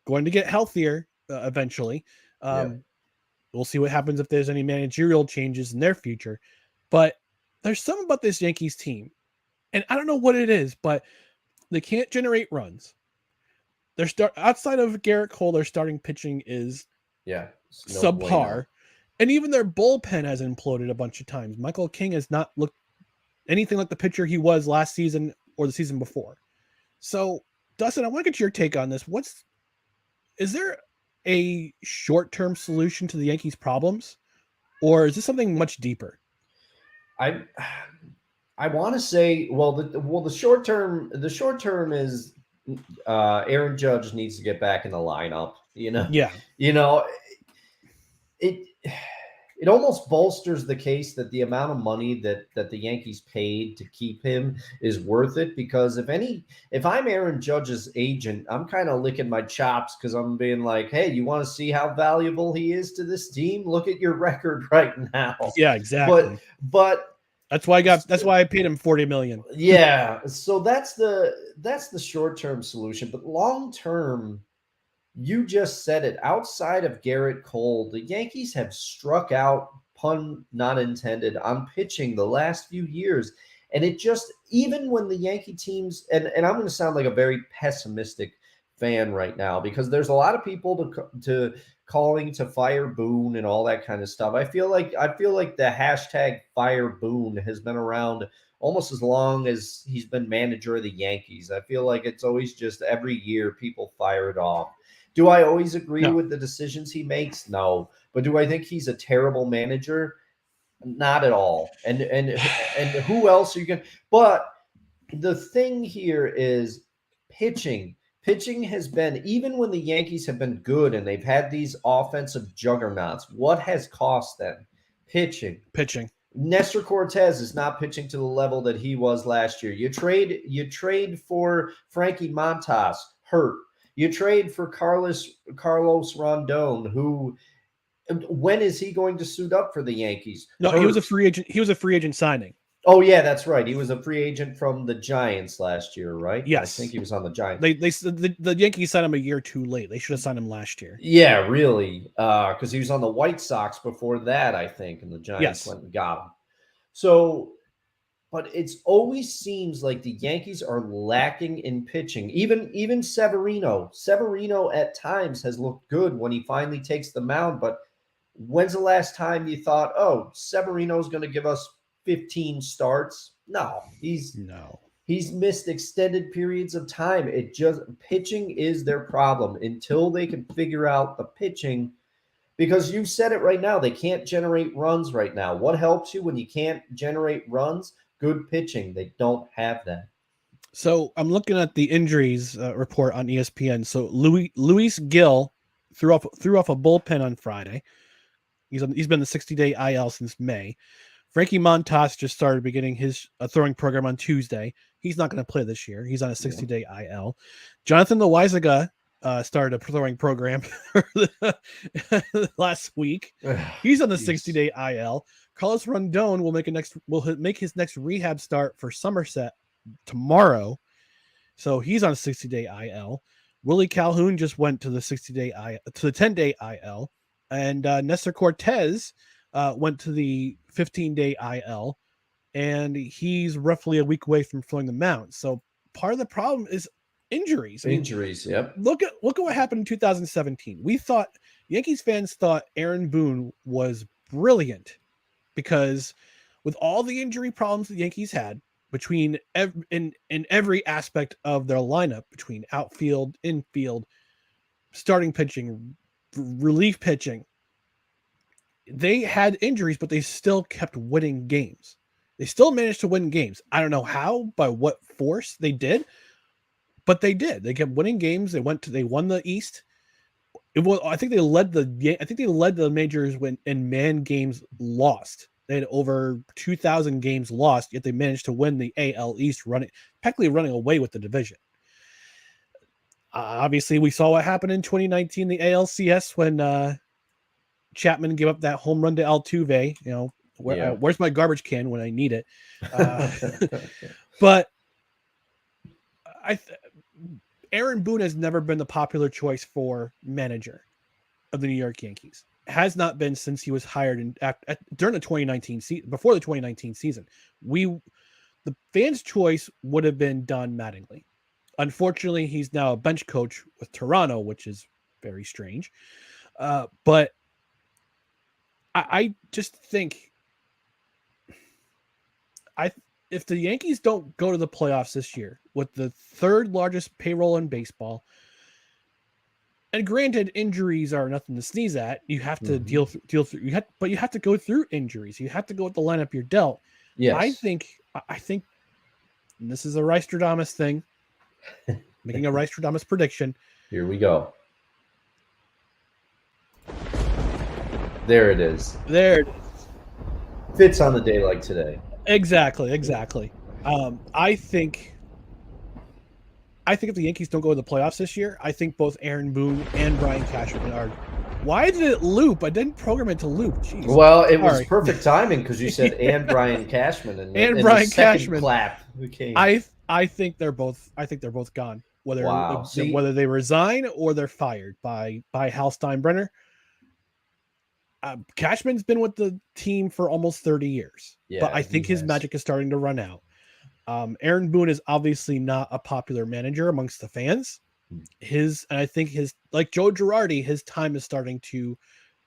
going to get healthier eventually. We'll see what happens if there's any managerial changes in their future. But there's something about this Yankees team, and I don't know what it is, but they can't generate runs. Outside of Garrett Cole, their starting pitching is subpar. Bueno. And even their bullpen has imploded a bunch of times. Michael King has not looked anything like the pitcher he was last season or the season before. So, Dustin, I want to get your take on this. Is there a short-term solution to the Yankees' problems, or is this something much deeper? I want to say, the short term is Aaron Judge needs to get back in the lineup. It almost bolsters the case that the amount of money that the Yankees paid to keep him is worth it, because if I'm Aaron Judge's agent, I'm kind of licking my chops because I'm being like, hey, you want to see how valuable he is to this team? Look at your record right now. Yeah, exactly. But that's why I paid him $40 million. Yeah. So that's the short-term solution, but long-term, you just said it. Outside of Garrett Cole, the Yankees have struck out, pun not intended, on pitching the last few years. And it just, even when the Yankee teams, and I'm going to sound like a very pessimistic fan right now, because there's a lot of people to calling to fire Boone and all that kind of stuff. I feel like the hashtag fire Boone has been around almost as long as he's been manager of the Yankees. I feel like it's always just every year people fire it off. Do I always agree with the decisions he makes? No. But do I think he's a terrible manager? Not at all. And who else are you going to? But the thing here is pitching. Pitching has been, even when the Yankees have been good and they've had these offensive juggernauts, what has cost them? Pitching. Nestor Cortez is not pitching to the level that he was last year. You trade for Frankie Montas, hurt. You trade for Carlos Rondon, who, when is he going to suit up for the Yankees? No, Hurt. he was a free agent. He was a free agent signing. Oh yeah, that's right. He was a free agent from the Giants last year, right? Yes, I think he was on the Giants. The Yankees signed him a year too late. They should have signed him last year. Yeah, really, because he was on the White Sox before that, I think, and the Giants went and got him. So, but it's always seems like the Yankees are lacking in pitching. Even Severino at times has looked good when he finally takes the mound. But when's the last time you thought, oh, Severino's going to give us 15 starts? No, he's missed extended periods of time. Pitching is their problem until they can figure out the pitching. Because you said it right now, they can't generate runs right now. What helps you when you can't generate runs? Good pitching. They don't have that. So I'm looking at the injuries report on ESPN. So Luis Gil threw off a bullpen on Friday. He's been the 60-day IL since May. Frankie Montas just started beginning his throwing program on Tuesday. He's not going to play this year. He's on a 60-day IL. Jonathan Loaizaga started a throwing program last week. He's on the 60-day IL. Carlos Rondon will make his next rehab start for Somerset tomorrow. So he's on a 60-day IL. Willie Calhoun just went to the 10-day IL. And Nestor Cortez went to the 15-day IL, and he's roughly a week away from throwing the mound. So part of the problem is injuries. Yep. Look at what happened in 2017. Yankees fans thought Aaron Boone was brilliant because with all the injury problems the Yankees had between in every aspect of their lineup, between outfield, infield, starting pitching, relief pitching, they had injuries, but they still kept winning games. They still managed to win games. I don't know how, by what force they did, but they did. They kept winning games. They won the East. I think they led the majors when in man games lost. They had over 2,000 games lost, yet they managed to win the AL East, practically running away with the division. Obviously, we saw what happened in 2019, the ALCS, when Chapman gave up that home run to Altuve. Where's my garbage can when I need it? But Aaron Boone has never been the popular choice for manager of the New York Yankees. Has not been since he was hired during the 2019 season. Before the 2019 season, the fans' choice would have been Don Mattingly. Unfortunately, he's now a bench coach with Toronto, which is very strange. But I just think if the Yankees don't go to the playoffs this year with the third largest payroll in baseball, and granted, injuries are nothing to sneeze at. You have to deal through. But you have to go through injuries. You have to go with the lineup you're dealt. Yes. I think and this is a Rice-Stradamus thing. Making a Rice-Stradamus prediction. Here we go. There it is. There it is. Fits on the day like today. Exactly. I think if the Yankees don't go to the playoffs this year, I think both Aaron Boone and Brian Cashman are. Why did it loop? I didn't program it to loop. Jeez. Well, it was perfect timing because you said and Brian Cashman and Brian Cashman clap. Okay. I think they're both gone. Whether they resign or they're fired by Hal Steinbrenner. Cashman's been with the team for almost 30 years, but I think his magic is starting to run out. Aaron Boone is obviously not a popular manager amongst the fans. I think like Joe Girardi, his time is starting to.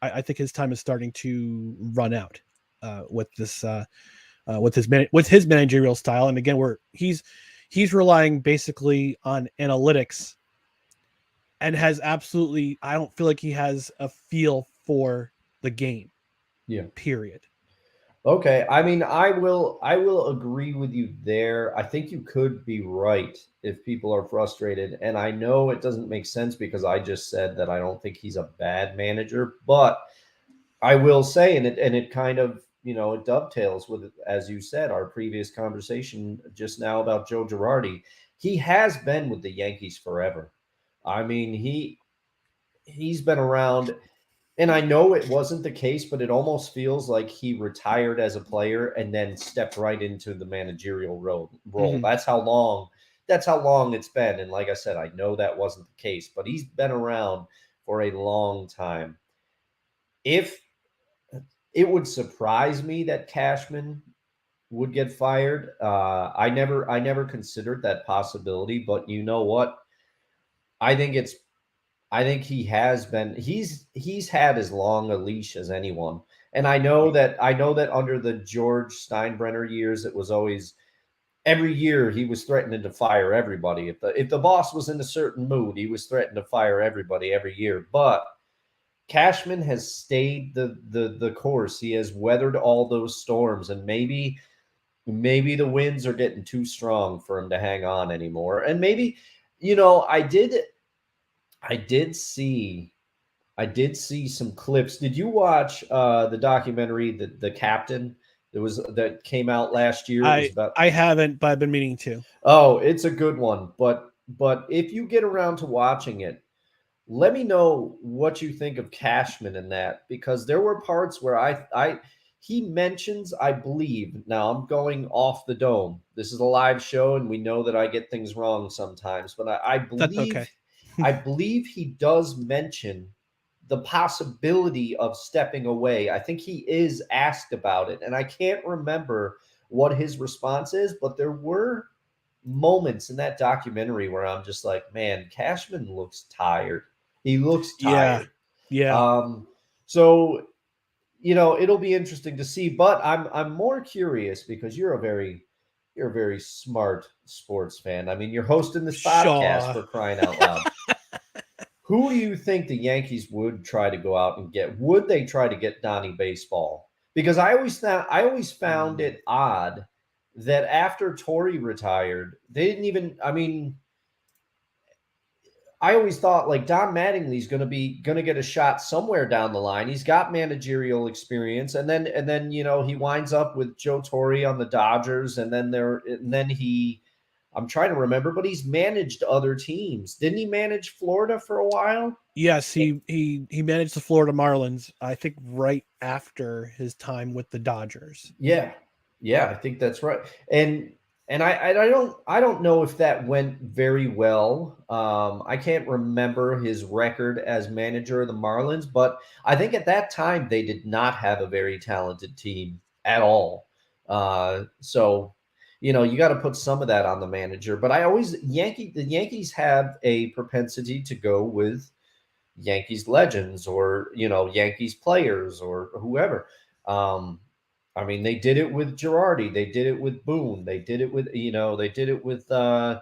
I think his time is starting to run out with this with his managerial style. And again, he's relying basically on analytics, and has absolutely. I don't feel like he has a feel for the game. Yeah. Period. Okay. I mean, I will agree with you there. I think you could be right if people are frustrated. And I know it doesn't make sense because I just said that I don't think he's a bad manager, but I will say, and it kind of, it dovetails with, as you said, our previous conversation just now about Joe Girardi. He has been with the Yankees forever. I mean, he's been around, and I know it wasn't the case, but it almost feels like he retired as a player and then stepped right into the managerial role. Mhm. That's how long it's been. And like I said, I know that wasn't the case, but he's been around for a long time. If it would surprise me that Cashman would get fired, I never considered that possibility. But you know what? I think he has been. He's had as long a leash as anyone. And I know that under the George Steinbrenner years, it was always every year he was threatening to fire everybody. If the boss was in a certain mood, he was threatening to fire everybody every year. But Cashman has stayed the course. He has weathered all those storms, and maybe the winds are getting too strong for him to hang on anymore. And maybe, I did see some clips. Did you watch the documentary the Captain that came out last year? I haven't, but I've been meaning to. Oh, it's a good one. But if you get around to watching it, let me know what you think of Cashman in that, because there were parts where he mentions, I believe, now I'm going off the dome. This is a live show, and we know that I get things wrong sometimes, but I believe That's okay. I believe he does mention the possibility of stepping away. I think he is asked about it, and I can't remember what his response is, but there were moments in that documentary where I'm just like, man, Cashman looks tired. He looks tired. Yeah. So, it'll be interesting to see, but I'm more curious because you're a very smart sports fan. I mean, you're hosting this podcast, for crying out loud. Who do you think the Yankees would try to go out and get? Would they try to get Donnie Baseball? Because I always found it odd that after Torrey retired, they didn't even, I always thought like Don Mattingly's going to get a shot somewhere down the line. He's got managerial experience, and then he winds up with Joe Torre on the Dodgers, and then I'm trying to remember, but he's managed other teams. Didn't he manage Florida for a while? Yes, he managed the Florida Marlins, I think, right after his time with the Dodgers. Yeah, I think that's right. And I don't know if that went very well. I can't remember his record as manager of the Marlins, but I think at that time they did not have a very talented team at all. So, you got to put some of that on the manager. But the Yankees have a propensity to go with Yankees legends or, Yankees players or whoever. They did it with Girardi. They did it with Boone. They did it with, they did it with, oh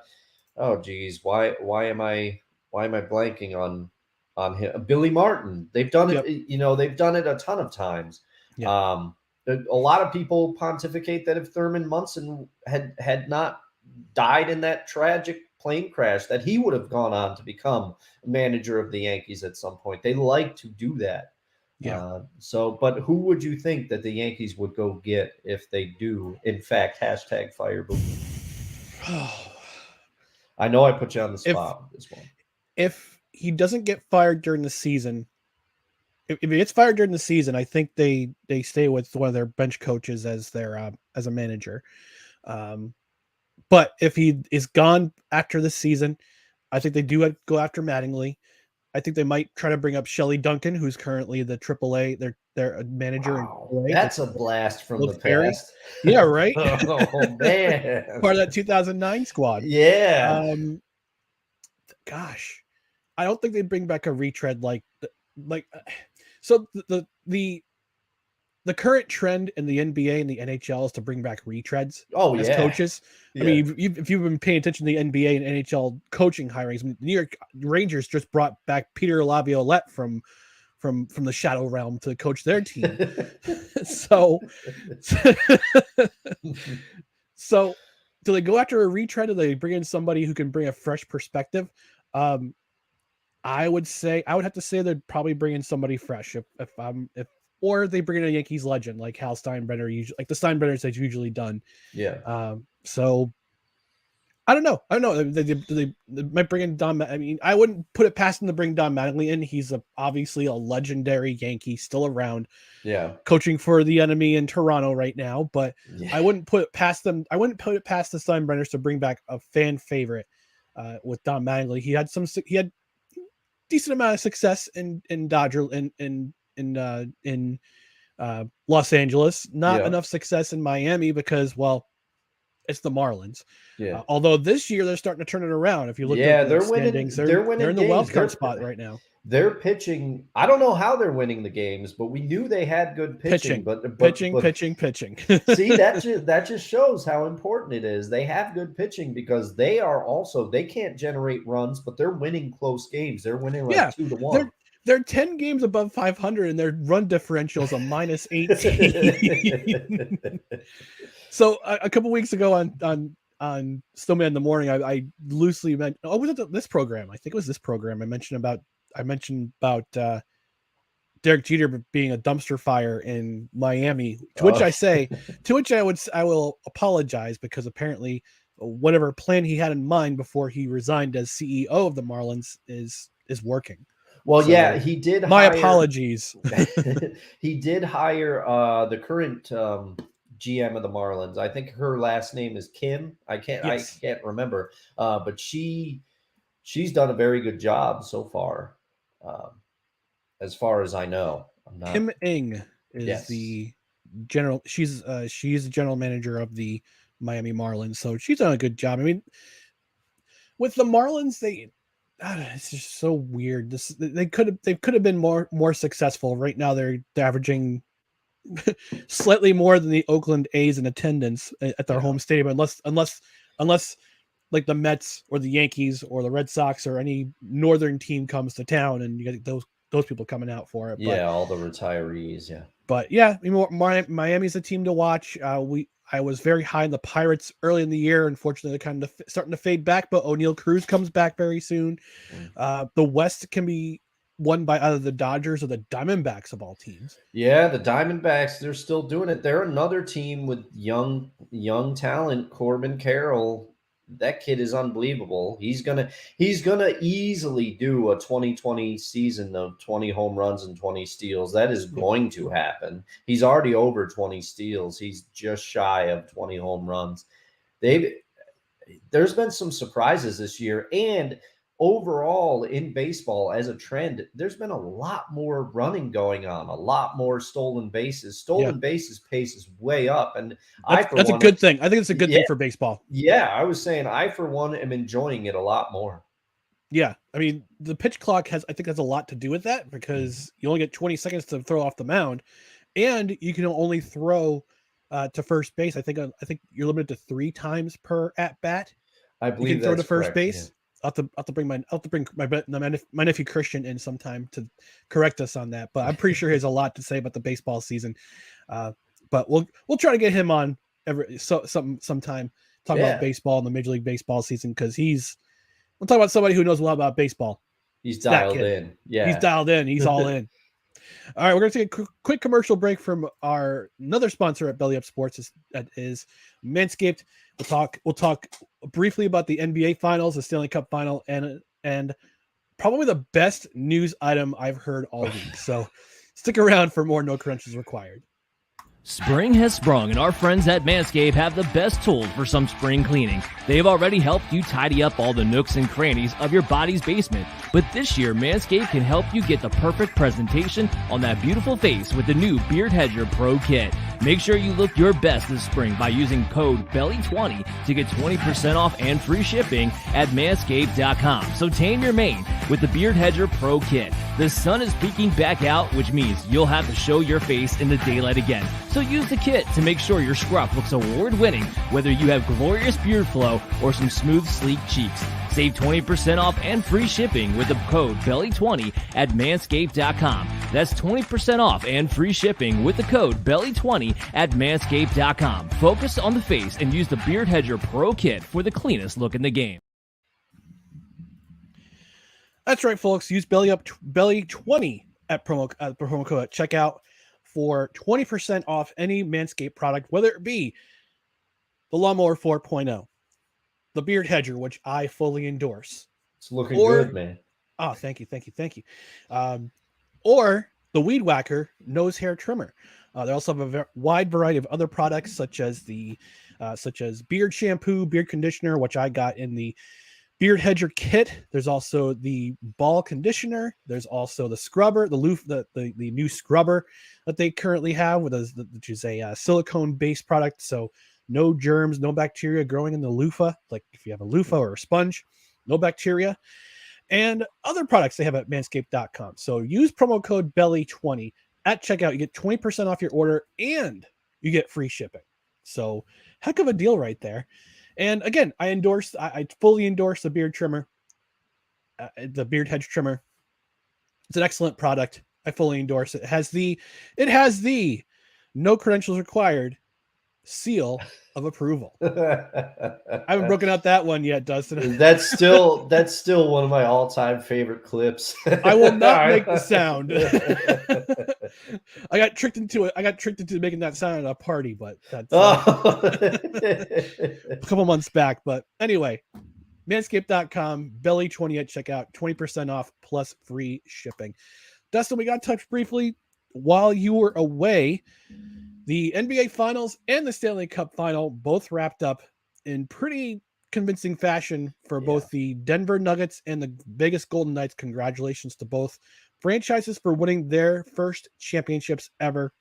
geez, why am I blanking on him? Billy Martin. They've done it, they've done it a ton of times. Yep. A lot of people pontificate that if Thurman Munson had not died in that tragic plane crash, that he would have gone on to become manager of the Yankees at some point. They like to do that. Yeah. But who would you think that the Yankees would go get if they do, in fact, #fire Boone? I know I put you on the spot with this one. If he doesn't get fired during the season, if he gets fired during the season, I think they stay with one of their bench coaches as their as a manager. But if he is gone after the season, I think they do go after Mattingly. I think they might try to bring up Shelley Duncan, who's currently the AAA, their manager. Wow, in AAA. That's a blast from the past. Yeah, right. Oh man, part of that 2009 squad. Yeah. Gosh, I don't think they'd bring back a retread like. So the current trend in the NBA and the NHL is to bring back retreads as coaches. Yeah. I mean, if you've been paying attention to the NBA and NHL coaching hirings, the New York Rangers just brought back Peter Laviolette from the Shadow Realm to coach their team. so do they go after a retread, or do they bring in somebody who can bring a fresh perspective? I would have to say they'd probably bring in somebody fresh. or they bring in a Yankees legend like Hal Steinbrenner, usually like the Steinbrenners has usually done. Yeah. So I don't know. They might bring in Don. I mean, I wouldn't put it past him to bring Don Mattingly in. He's obviously a legendary Yankee, still around. Yeah. Coaching for the enemy in Toronto right now. But Yeah. I wouldn't put it past them. I wouldn't put it past the Steinbrenners to bring back a fan favorite with Don Mattingly. He had decent amount of success in Dodger in Los Angeles. Not enough success in Miami because, well, it's the Marlins. Yeah. Although this year they're starting to turn it around. If you look Yeah, at the they're standings, winning. They're winning. They're in the games. wild card spot right now. They're pitching. I don't know how they're winning the games, but we knew they had good pitching. Pitching. See, that just shows how important it is. They have good pitching because they can't generate runs, but they're winning close games. They're winning 2-1. They're 10 games above 500, and their run differential is a minus 18. So a couple weeks ago on Snowman in the Morning, I loosely mentioned. Oh, was it this program? I think it was this program. I mentioned about Derek Jeter being a dumpster fire in Miami. To which I will apologize because apparently whatever plan he had in mind before he resigned as CEO of the Marlins is working. Well, so, yeah, he did. Apologies. He did hire the current GM of the Marlins. I think her last name is Kim. I can't remember. But she's done a very good job so far as I know. Kim Ng is the general. She's the general manager of the Miami Marlins. So she's done a good job. I mean, with the Marlins, it's just so weird. They could have been more successful. Right now, they're averaging slightly more than the Oakland A's in attendance at their home stadium, unless like the Mets or the Yankees or the Red Sox or any northern team comes to town, and you get those people coming out for it. Yeah, all the retirees. Yeah, but yeah, Miami's a team to watch. I was very high on the Pirates early in the year. Unfortunately, they're kind of starting to fade back, but O'Neal Cruz comes back very soon. The West can be won by either the Dodgers or the Diamondbacks of all teams. Yeah, the Diamondbacks, they're still doing it. They're another team with young talent. Corbin Carroll, that kid is unbelievable. He's gonna easily do a 2020 season of 20 home runs and 20 steals. That is going to happen. He's already over 20 steals. He's just shy of 20 home runs. There's been some surprises this year, and overall in baseball as a trend, there's been a lot more running going on, a lot more stolen bases. Bases pace is way up, and that's a good thing. I think it's a good thing for baseball. Yeah, I was saying I for one am enjoying it a lot more. Yeah, I mean the pitch clock has a lot to do with that because you only get 20 seconds to throw off the mound, and you can only throw to first base. I think you're limited to 3 times per at bat. I believe you can throw to first correct, base. Yeah. I'll have to bring my nephew Christian in sometime to correct us on that. But I'm pretty sure he has a lot to say about the baseball season. But we'll try to get him on sometime talk about baseball and the Major League Baseball season because we'll talk about somebody who knows a lot about baseball. He's dialed in. Yeah, he's dialed in. He's all in. All right, we're going to take a quick commercial break from another sponsor at Belly Up Sports is Manscaped. We'll talk briefly about the NBA Finals, the Stanley Cup Final, and probably the best news item I've heard all week. So stick around for more No Credentials Required. Spring has sprung, and our friends at Manscaped have the best tools for some spring cleaning. They've already helped you tidy up all the nooks and crannies of your body's basement. But this year, Manscaped can help you get the perfect presentation on that beautiful face with the new Beard Hedger Pro Kit. Make sure you look your best this spring by using code BELLY20 to get 20% off and free shipping at manscaped.com. So tame your mane with the Beard Hedger Pro Kit. The sun is peeking back out, which means you'll have to show your face in the daylight again. So use the kit to make sure your scruff looks award-winning, whether you have glorious beard flow or some smooth, sleek cheeks. Save 20% off and free shipping with the code BELLY20 at manscaped.com. That's 20% off and free shipping with the code BELLY20 at manscaped.com. Focus on the face and use the Beard Hedger Pro Kit for the cleanest look in the game. That's right, folks. Use Belly20 at promo code at checkout for 20% off any Manscaped product, whether it be the Lawnmower 4.0, the Beard Hedger, which I fully endorse. It's looking good, man. Oh, thank you. Or the Weed Whacker Nose Hair Trimmer. They also have a wide variety of other products, such as beard shampoo, beard conditioner, which I got in the Beard Hedger kit. There's also the ball conditioner. There's also the scrubber, the new scrubber that they currently have, which is a silicone-based product. So no germs, no bacteria growing in the loofah. Like if you have a loofah or a sponge, no bacteria. And other products they have at manscaped.com. So use promo code BELLY20 at checkout. You get 20% off your order and you get free shipping. So heck of a deal right there. And again, I fully endorse the beard trimmer, the Beard Hedge trimmer. It's an excellent product. I fully endorse it. It has the no credentials required seal of approval. I haven't broken out that one yet, Dustin. That's still one of my all-time favorite clips. I will not make the sound. I got tricked into making that sound at a party, but that's a couple months back. But anyway, manscaped.com, belly20 at checkout, 20% off plus free shipping. Dustin, we got to touch briefly while you were away. The NBA Finals and the Stanley Cup Final both wrapped up in pretty convincing fashion for both the Denver Nuggets and the Vegas Golden Knights. Congratulations to both franchises for winning their first championships ever.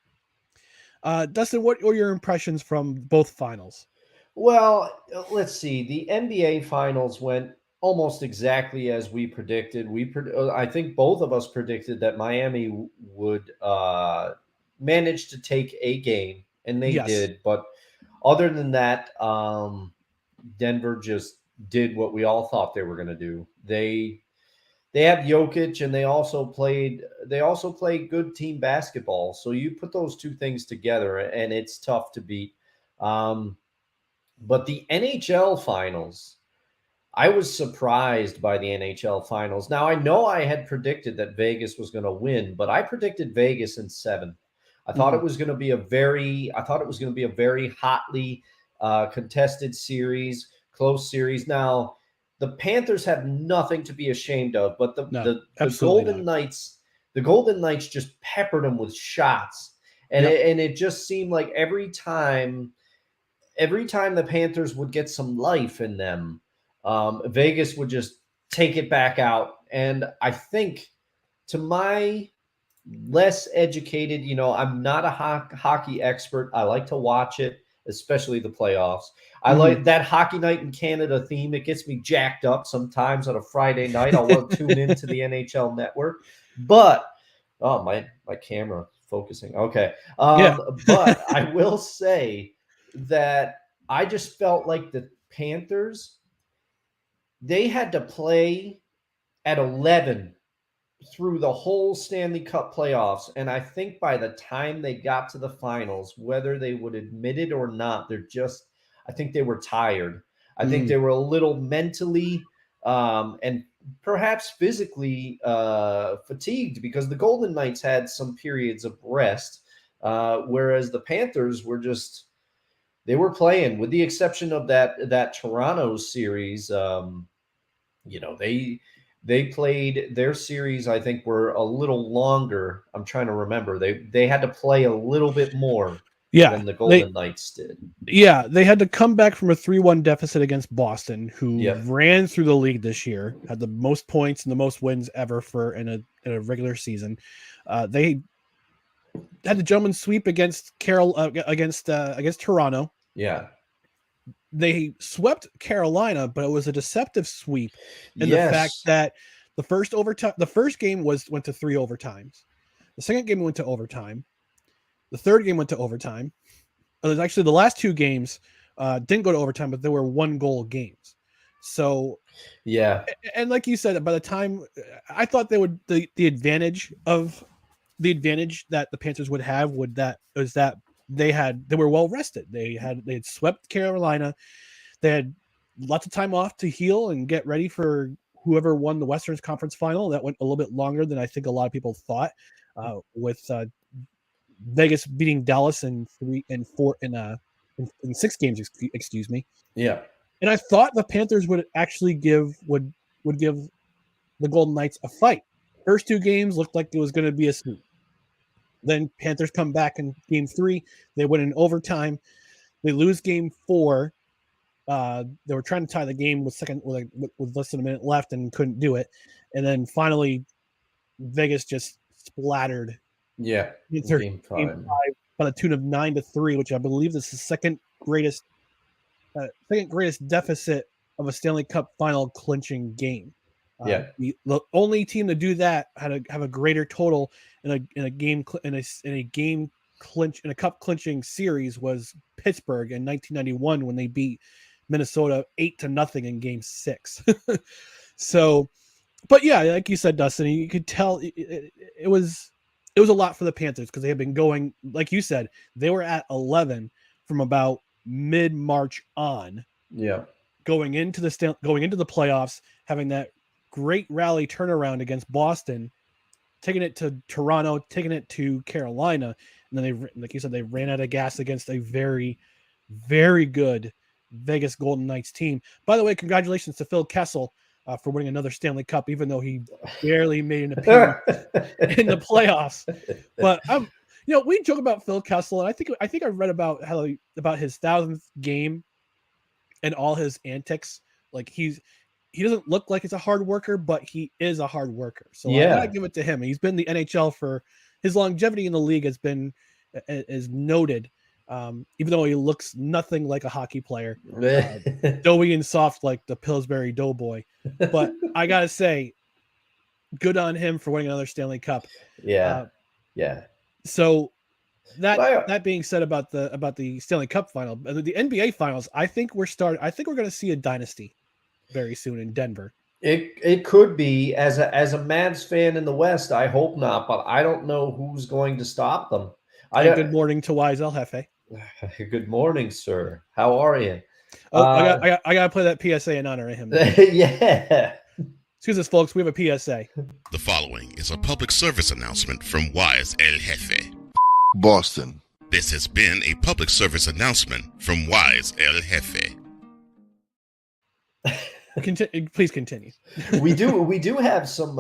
Dustin, what were your impressions from both finals? Well, let's see. The NBA Finals went almost exactly as we predicted. I think both of us predicted that Miami would managed to take a game, and they did. But other than that, Denver just did what we all thought they were going to do. They have Jokic, and they also played good team basketball. So you put those two things together, and it's tough to beat. But the NHL Finals, I was surprised by the NHL Finals. Now, I know I had predicted that Vegas was going to win, but I predicted Vegas in 7. I thought it was going to be a very hotly contested series, close series. Now, the Panthers have nothing to be ashamed of, but the Golden Knights just peppered them with shots, and it just seemed like every time the Panthers would get some life in them, Vegas would just take it back out. And I think, to my less educated, I'm not a hockey expert. I like to watch it, especially the playoffs. I like that Hockey Night in Canada theme. It gets me jacked up sometimes on a Friday night. I'll want to tune into the NHL Network. But my camera focusing. Okay. But I will say that I just felt like the Panthers, they had to play at 11 through the whole Stanley Cup playoffs. And I think by the time they got to the finals, whether they would admit it or not, I think they were tired. I think they were a little mentally and perhaps physically fatigued, because the Golden Knights had some periods of rest, whereas the Panthers were they were playing, with the exception of that Toronto series. They played their series, I think, were a little longer. I'm trying to remember. They had to play a little bit more than the Golden Knights did. Yeah, they had to come back from a 3-1 deficit against Boston, who ran through the league this year, had the most points and the most wins ever in a regular season. They had the gentleman's sweep against Toronto. Yeah. They swept Carolina, but it was a deceptive sweep in the fact that the first game went to 3 overtimes. The second game went to overtime. The third game went to overtime. Actually, the last 2 games didn't go to overtime, but they were 1-goal games. So, and like you said, by the time I thought they would, the advantage that the Panthers would have was that they were well rested. They had swept Carolina. They had lots of time off to heal and get ready for whoever won the Western Conference Final. That went a little bit longer than I think a lot of people thought, with Vegas beating Dallas in 6 games, excuse me. Yeah. And I thought the Panthers would actually give the Golden Knights a fight. First 2 games looked like it was going to be a sweep. Then Panthers come back in game 3. They win in overtime. They lose game 4. They were trying to tie the game with less than a minute left and couldn't do it. And then finally, Vegas just splattered. Yeah. Game 5 by the tune of 9-3, which I believe is the second greatest deficit of a Stanley Cup final clinching game. The only team to do that had to have a greater total in a cup clinching series was Pittsburgh in 1991 when they beat Minnesota 8-0 in game 6. So, but yeah, like you said, Dustin, you could tell it was a lot for the Panthers because they had been going, like you said, they were at 11 from about mid-March on. Yeah. Going into the playoffs, having that great rally turnaround against Boston, taking it to Toronto, taking it to Carolina, and then they, like you said, they ran out of gas against a very, very good Vegas Golden Knights team. By the way, congratulations to Phil Kessel for winning another Stanley Cup, even though he barely made an appearance in the playoffs. But we joke about Phil Kessel, and I think I read about his 1000th game and all his antics. Like he doesn't look like he's a hard worker, but he is a hard worker. So I gotta give it to him. He's been in the NHL for his longevity in the league has been is noted. Even though he looks nothing like a hockey player, doughy and soft like the Pillsbury Doughboy. But I gotta say, good on him for winning another Stanley Cup. Yeah. So that being said about the Stanley Cup final, the NBA finals, I think we're going to see a dynasty very soon in Denver. It could be. As a Mavs fan in the West, I hope not, but I don't know who's going to stop them. Good morning to Wise El Jefe. Good morning, sir. How are you? I gotta play that PSA in honor of him. Yeah. Excuse us, folks. We have a PSA. The following is a public service announcement from Wise El Jefe. Boston. This has been a public service announcement from Wise El Jefe. Please continue. we do have some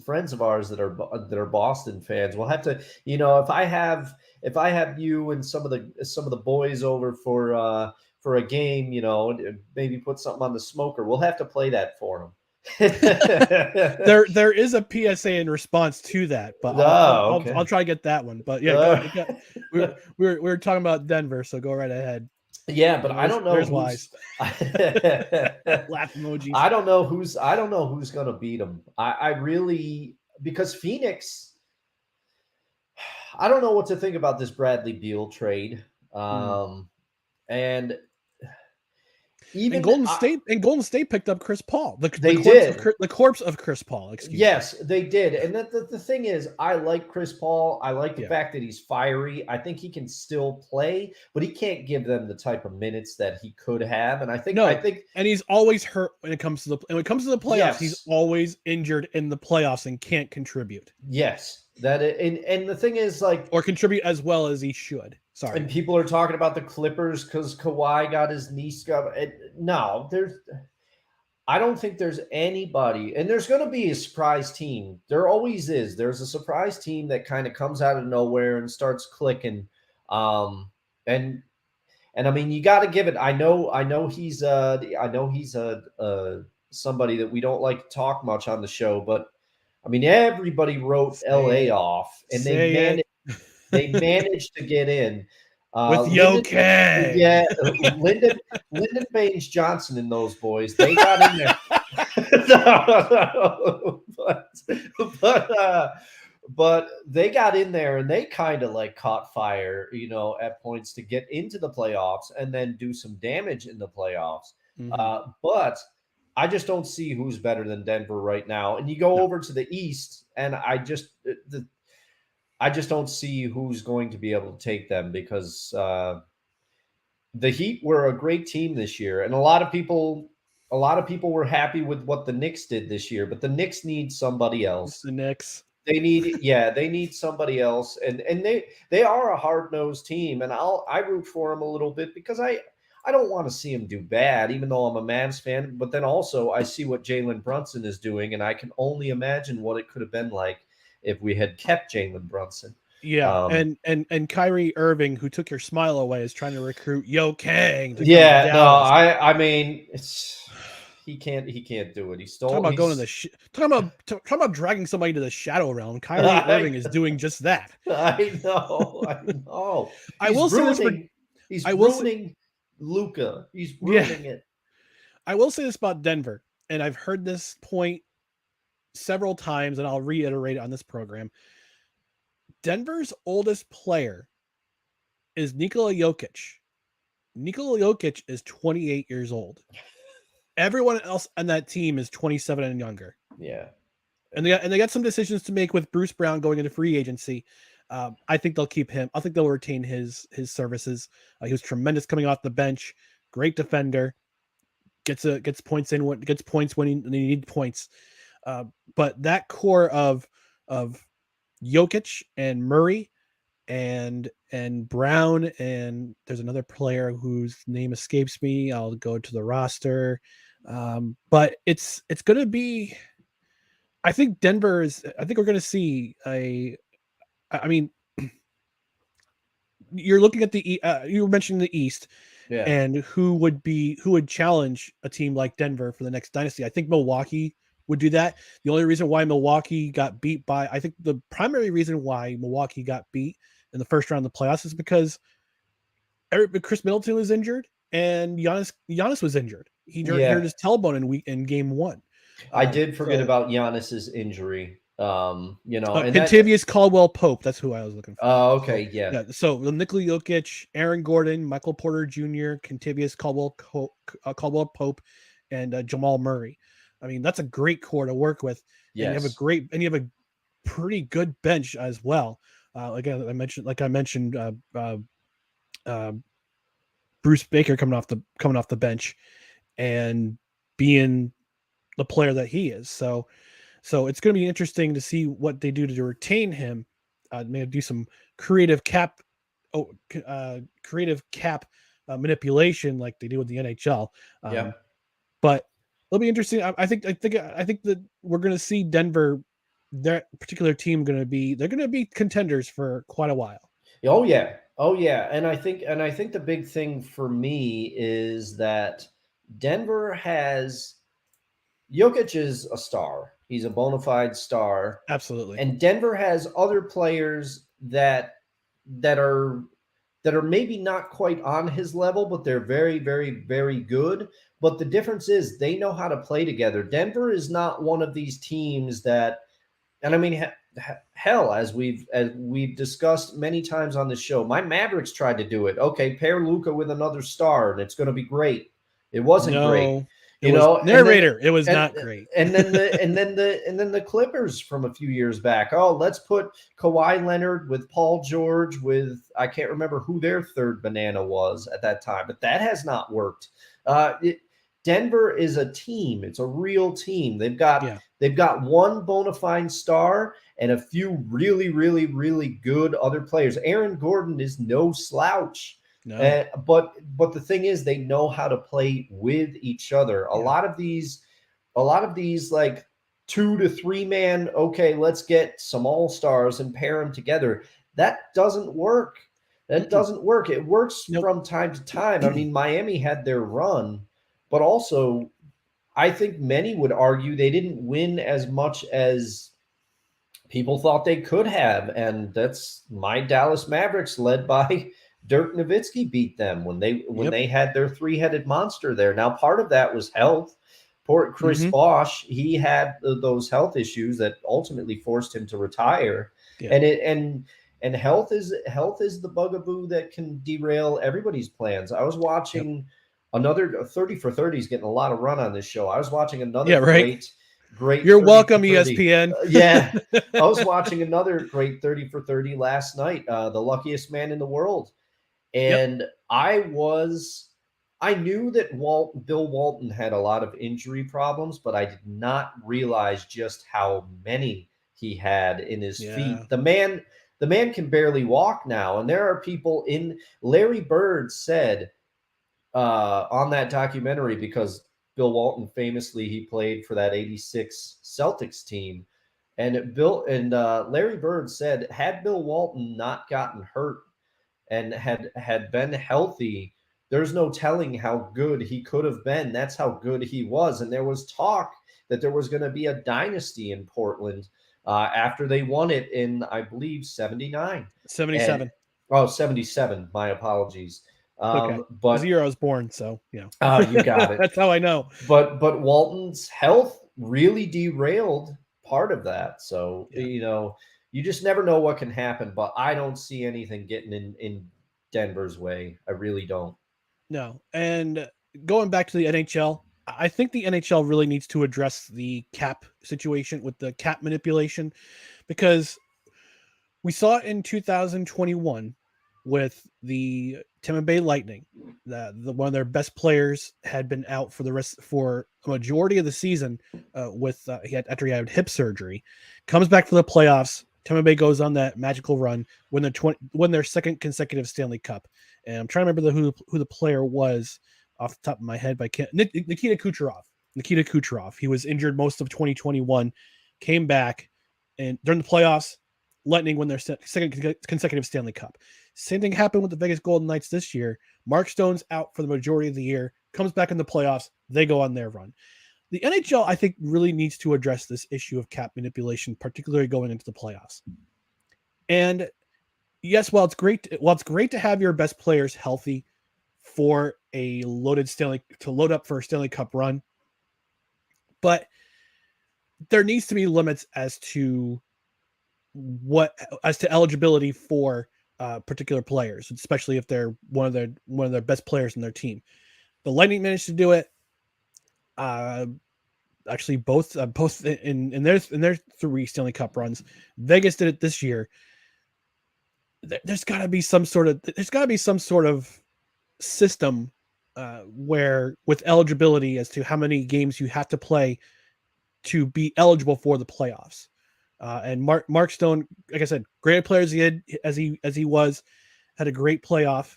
friends of ours that are Boston fans. We'll have to, if I have you and some of the boys over for a game, maybe put something on the smoker. We'll have to play that for them. there is a PSA in response to that, but I'll try to get that one. But yeah, we were talking about Denver, so go right ahead. Yeah, but I don't know. There's Wise. Laugh emojis. I don't know who's gonna beat them. I really, because Phoenix, I don't know what to think about this Bradley Beal trade. And Golden State picked up Chris Paul. The corpse of Chris Paul. Yes, they did. And the thing is, I like Chris Paul. I like the fact that he's fiery. I think he can still play, but he can't give them the type of minutes that he could have. And I think, and he's always hurt when it comes to the playoffs. Yes. He's always injured in the playoffs and can't contribute. Yes, and the thing is, or contribute as well as he should. Sorry. And people are talking about the Clippers because Kawhi got his knee scuffed. No, I don't think there's anybody, and there's going to be a surprise team. There always is. There's a surprise team that kind of comes out of nowhere and starts clicking. And I mean, you got to give it. I know he's somebody that we don't like to talk much on the show, but I mean, everybody wrote LA off, and they managed to get in with Yoke. Yeah, Lyndon Baines Johnson and those boys. They got in there, but they got in there and they kind of caught fire, at points to get into the playoffs and then do some damage in the playoffs. Mm-hmm. But I just don't see who's better than Denver right now. And you go over to the East, and I just don't see who's going to be able to take them because the Heat were a great team this year, and a lot of people were happy with what the Knicks did this year. But the Knicks need somebody else. The Knicks. They need somebody else, and they are a hard-nosed team, and I root for them a little bit because I don't want to see him do bad, even though I'm a Mavs fan. But then also I see what Jalen Brunson is doing, and I can only imagine what it could have been like if we had kept Jalen Brunson. Yeah, and Kyrie Irving, who took your smile away, is trying to recruit Yo Kang. To Yeah, come to no, Dallas. I mean, he can't do it. He stole. Talking about going to the talking about dragging somebody to the shadow realm. Kyrie Irving is doing just that. I know. He's I will ruining Luka. He's ruining it. I will say this about Denver, and I've heard this point several times, and I'll reiterate it on this program. Denver's oldest player is Nikola Jokic. Nikola Jokic is 28 years old. Everyone else on that team is 27 and younger. Yeah. And they got some decisions to make with Bruce Brown going into free agency. I think they'll keep him. I think they'll retain his services. He was tremendous coming off the bench. Great defender. Gets points when he needs points. But that core of Jokic and Murray and Brown, and there's another player whose name escapes me. I'll go to the roster. But it's going to be, I think we're going to see I mean, you're looking at you were mentioning the East, and who would challenge a team like Denver for the next dynasty. I think Milwaukee would do that. The only reason why Milwaukee got beat I think the primary reason why Milwaukee got beat in the first round of the playoffs is because Chris Middleton was injured and Giannis was injured. He hurt his tailbone in game 1. I did forget about Giannis's injury. And Contavious Caldwell-Pope. That's who I was looking for. Oh, okay, yeah. So Nikola Jokic, Aaron Gordon, Michael Porter Jr., Contavious Caldwell-Pope, and Jamal Murray. I mean, that's a great core to work with. Yes. And you have a pretty good bench as well. Again, I mentioned Bruce Baker coming off the bench and being the player that he is. So it's going to be interesting to see what they do to retain him. Maybe do some creative cap manipulation like they do with the NHL. But it'll be interesting. I think that we're going to see Denver, that particular team, they're going to be contenders for quite a while. Oh yeah. And I think the big thing for me is that Denver has Jokic is a star. He's a bona fide star. Absolutely. And Denver has other players that are maybe not quite on his level, but they're very, very, very good. But the difference is they know how to play together. Denver is not one of these teams that, and I mean, hell, as we've discussed many times on the show, my Mavericks tried to do it. Okay, pair Luka with another star, and it's going to be great. It wasn't great. It was not great. And then the Clippers from a few years back. Oh, let's put Kawhi Leonard with Paul George with, I can't remember who their third banana was at that time, but that has not worked. Denver is a team. It's a real team. They've got one bona fide star and a few really, really, really good other players. Aaron Gordon is no slouch. No. But the thing is, they know how to play with each other. A lot of these like 2 to 3 man, okay, let's get some all-stars and pair them together. That doesn't work. Doesn't work. It works from time to time. I mean, Miami had their run, but also I think many would argue they didn't win as much as people thought they could have. And that's my Dallas Mavericks, led by Dirk Nowitzki, beat them when they had their 3-headed monster there. Now, part of that was health. Poor Chris Bosh, he had those health issues that ultimately forced him to retire. Yeah. And health is the bugaboo that can derail everybody's plans. I was watching another 30 for 30 is getting a lot of run on this show. I was watching another great. You're welcome, ESPN. I was watching another great 30 for 30 last night. The Luckiest Man in the World. And I knew that Bill Walton had a lot of injury problems, but I did not realize just how many he had in his Yeah. feet. The man can barely walk now. And there are people Larry Bird said on that documentary, because Bill Walton famously, he played for that 86 Celtics team. And Larry Bird said, had Bill Walton not gotten hurt and had been healthy, there's no telling how good he could have been. That's how good he was. And there was talk that there was going to be a dynasty in Portland after they won it in, I believe, 79. 77. 77. My apologies. Okay. But It was the year I was born, so yeah. You got it. That's how I know. But Walton's health really derailed part of that. So, you just never know what can happen. But I don't see anything getting in Denver's way. I really don't. No. And going back to the NHL, I think the NHL really needs to address the cap situation with the cap manipulation, because we saw it in 2021 with the Tampa Bay Lightning. One of their best players had been out for a majority of the season after he had hip surgery. Comes back for the playoffs. Tampa Bay goes on that magical run, win their second consecutive Stanley Cup. And I'm trying to remember who the player was off the top of my head, but I can't. Nikita Kucherov. He was injured most of 2021, came back, and during the playoffs, Lightning win their second consecutive Stanley Cup. Same thing happened with the Vegas Golden Knights this year. Mark Stone's out for the majority of the year, comes back in the playoffs, they go on their run. The NHL, I think, really needs to address this issue of cap manipulation, particularly going into the playoffs. And yes, while it's great to have your best players healthy for to load up for a Stanley Cup run, but there needs to be limits as to eligibility for particular players, especially if they're one of their best players in their team. The Lightning managed to do it. Actually, both in their 3 Stanley Cup runs. Vegas did it this year. There's got to be some sort of system where with eligibility as to how many games you have to play to be eligible for the playoffs. And Mark Stone, like I said, great player as he was, had a great playoff.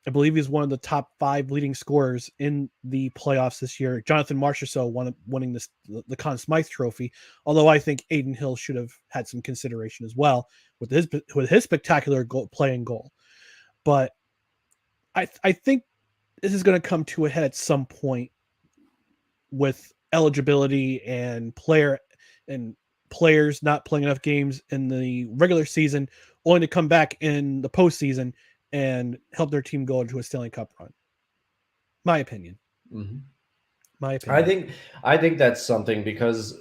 I believe he's one of the top 5 leading scorers in the playoffs this year. Jonathan Marchessault winning the Conn Smythe Trophy, although I think Aiden Hill should have had some consideration as well with his spectacular playing goal. But I think this is going to come to a head at some point with eligibility and players not playing enough games in the regular season, only to come back in the postseason and help their team go into a Stanley Cup run. My opinion. Mm-hmm. My opinion. I think that's something, because,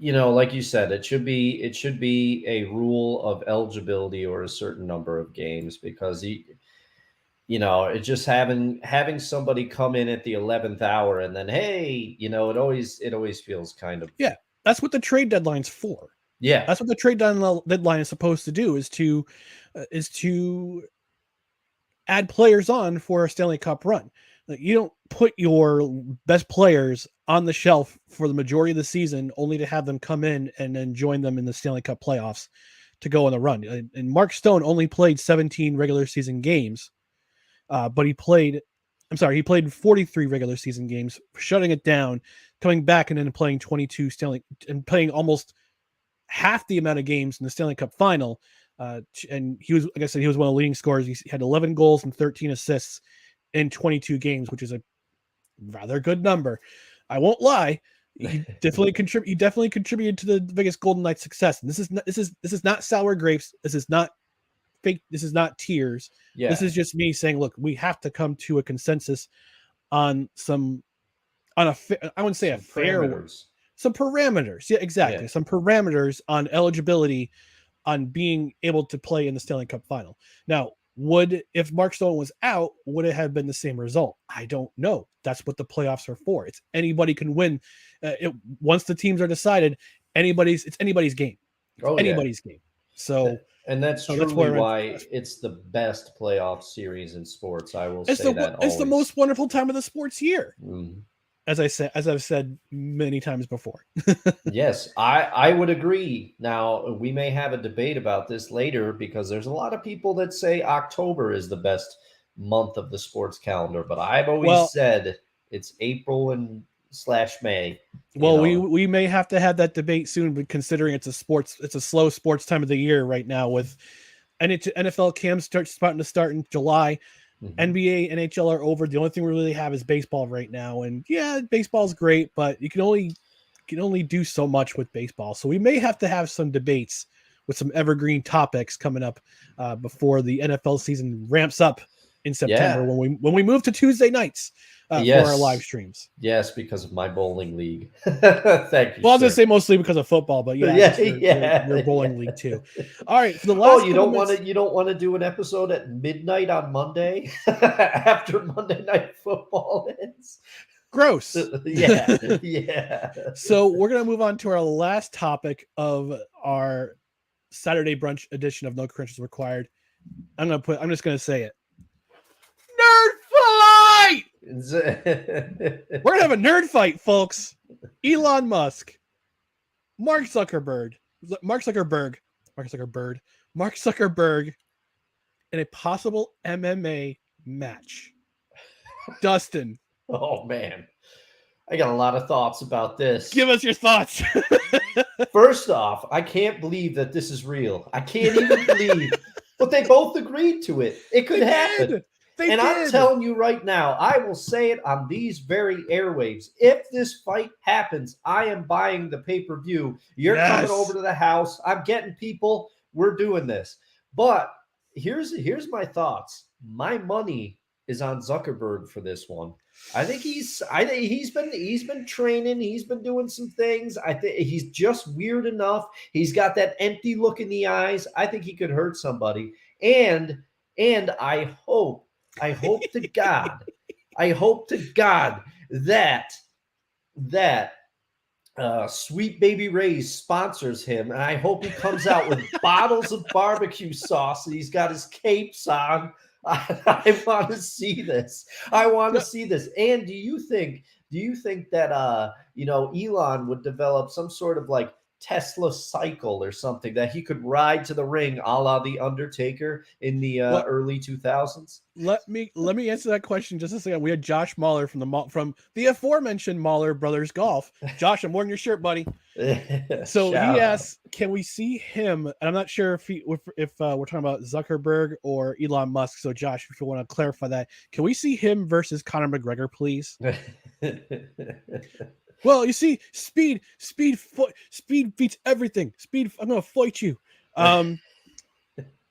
like you said, it should be a rule of eligibility or a certain number of games, because it's just having somebody come in at the 11th hour and then, hey, it always feels kind of. Yeah. That's what the trade deadline's for. Yeah. That's what the trade deadline is supposed to do, is to add players on for a Stanley Cup run. You don't put your best players on the shelf for the majority of the season only to have them come in and then join them in the Stanley Cup playoffs to go on the run. And Mark Stone only played 17 regular season games, but he played 43 regular season games, shutting it down, coming back and then playing 22 and playing almost half the amount of games in the Stanley Cup final. And he was, like I said, he was one of the leading scorers. He had 11 goals and 13 assists in 22 games, which is a rather good number. I won't lie. He definitely contributed to the Vegas Golden Knights' success. And this is not sour grapes. This is not fake. This is not tears. Yeah. This is just me saying, look, we have to come to a consensus on I wouldn't say a fair parameters. Some parameters. Yeah, exactly. Yeah. Some parameters on eligibility, on being able to play in the Stanley Cup final. Now, if Mark Stone was out, would it have been the same result? I don't know. That's what the playoffs are for. It's anybody can win. Once the teams are decided, it's anybody's game. Anybody's game. So, and that's truly why it's the best playoff series in sports. I will say that it's the most wonderful time of the sports year. Mm. as I've said many times before. Yes, I would agree. Now, we may have a debate about this later because there's a lot of people that say October is the best month of the sports calendar, but I've always said it's April and / May. Well, we may have to have that debate soon, but considering it's a slow sports time of the year right now with NFL camps starting to start in July. Mm-hmm. NBA, NHL are over. The only thing we really have is baseball right now. And yeah, baseball's great, but you can only do so much with baseball. So we may have to have some debates with some evergreen topics coming up before the NFL season ramps up in September when we move to Tuesday nights for our live streams. Yes, because of my bowling league. Thank you. Well, I was going to say mostly because of football, but your bowling league too. All right, for the last. You don't want to do an episode at midnight on Monday after Monday Night Football ends. Gross. Yeah. So we're going to move on to our last topic of our Saturday brunch edition of No Credentials Required. I'm just going to say it. Nerd fight! We're going to have a nerd fight, folks. Elon Musk, Mark Zuckerberg, in a possible MMA match. Dustin. Oh, man. I got a lot of thoughts about this. Give us your thoughts. First off, I can't believe that this is real. I can't even believe. But they both agreed to it. It could happen. I'm telling you right now, I will say it on these very airwaves. If this fight happens, I am buying the pay-per-view. You're coming over to the house. I'm getting people. We're doing this. But here's my thoughts. My money is on Zuckerberg for this one. I think he's been training. He's been doing some things. I think he's just weird enough. He's got that empty look in the eyes. I think he could hurt somebody. And I hope to God that Sweet Baby Ray's sponsors him, and I hope he comes out with bottles of barbecue sauce and he's got his capes on. I want to see this. And do you think that Elon would develop some sort of like Tesla cycle or something that he could ride to the ring a la the Undertaker in the early 2000s? Let me answer that question just a second. We had Josh Mahler from the aforementioned Mahler Brothers Golf. Josh, I'm wearing your shirt, buddy. So he asks, can we see him? And I'm not sure if we're talking about Zuckerberg or Elon Musk. So Josh, if you want to clarify that, can we see him versus Conor McGregor, please? Well, you see, speed beats everything. Speed, I'm gonna fight you.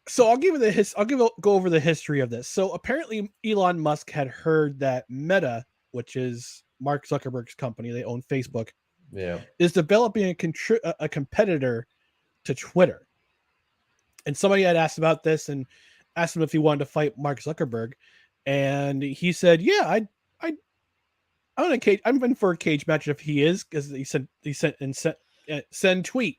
So I'll go over the history of this. So apparently, Elon Musk had heard that Meta, which is Mark Zuckerberg's company, they own Facebook, is developing a competitor to Twitter. And somebody had asked about this and asked him if he wanted to fight Mark Zuckerberg, and he said, "Yeah, I'm in for a cage match if he is," because he sent tweet.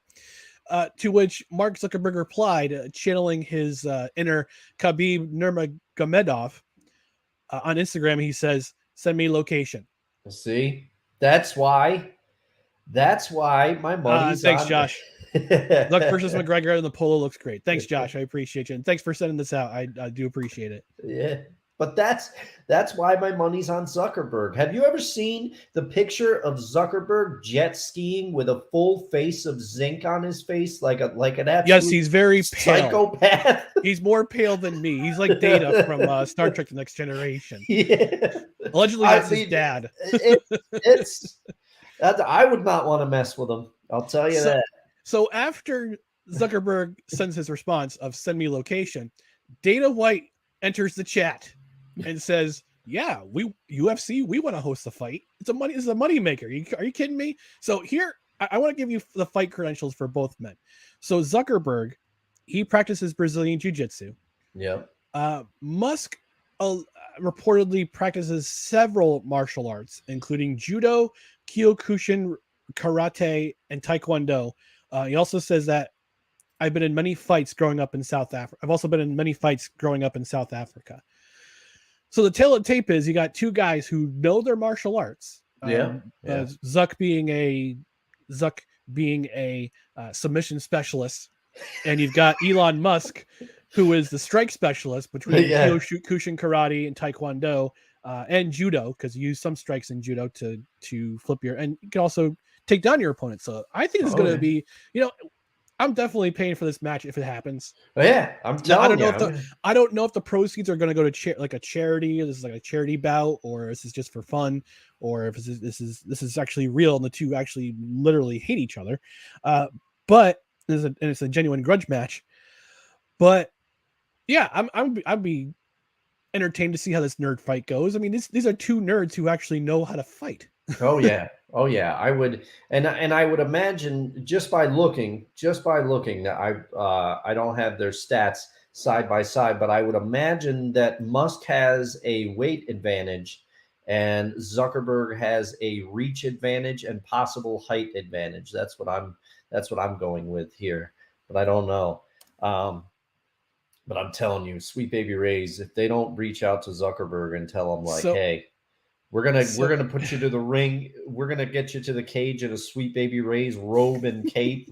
To which Mark Zuckerberg replied, channeling his inner Khabib Nurmagomedov on Instagram. He says, "Send me location." See, that's why my money's thanks, on. Josh. Look versus McGregor and the polo looks great. Thanks, Josh. I appreciate you, and thanks for sending this out. I do appreciate it. Yeah. But that's why my money's on Zuckerberg. Have you ever seen the picture of Zuckerberg jet skiing with a full face of zinc on his face, like an absolute yes, he's very pale. Psychopath. He's more pale than me. He's like Data from Star Trek: The Next Generation. Yeah. Allegedly, that's his dad. I would not want to mess with him. I'll tell you that. So after Zuckerberg sends his response of "send me location," Dana White enters the chat and says, "Yeah, UFC, we want to host the fight. It's a money maker. Are you kidding me?" So here, I want to give you the fight credentials for both men. So Zuckerberg, he practices Brazilian Jiu-Jitsu. Yeah. Musk reportedly practices several martial arts, including judo, kyokushin, karate, and taekwondo. He also says that I've been in many fights growing up in South Africa. I've also been in many fights growing up in South Africa. So the tale of the tape is you got two guys who know their martial arts Zuck being a submission specialist, and you've got Elon Musk, who is the strike specialist between Kyokushin karate and Taekwondo and judo, because you use some strikes in judo to flip and you can also take down your opponent. So I think it's going to be, I'm definitely paying for this match if it happens. Oh, yeah, I'm telling you. I don't know if the proceeds are going to go to like a charity. This is like a charity bout, or this is just for fun, or if this is actually real and the two actually literally hate each other. But it's a genuine grudge match. But yeah, I'd be entertained to see how this nerd fight goes. I mean, these are two nerds who actually know how to fight. Oh yeah. I would, and I would imagine just by looking that I don't have their stats side by side, but I would imagine that Musk has a weight advantage and Zuckerberg has a reach advantage and possible height advantage. That's what I'm going with here, but I don't know. But I'm telling you, Sweet Baby Rays, if they don't reach out to Zuckerberg and tell him hey, we're gonna put you to the ring, we're gonna get you to the cage in a Sweet Baby Rays robe and cape,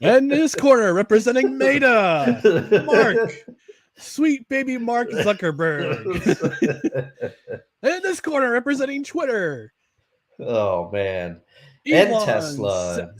and this corner representing Meta, Mark, Sweet Baby Mark Zuckerberg. And this corner representing Twitter. Oh man. Elon, and Tesla.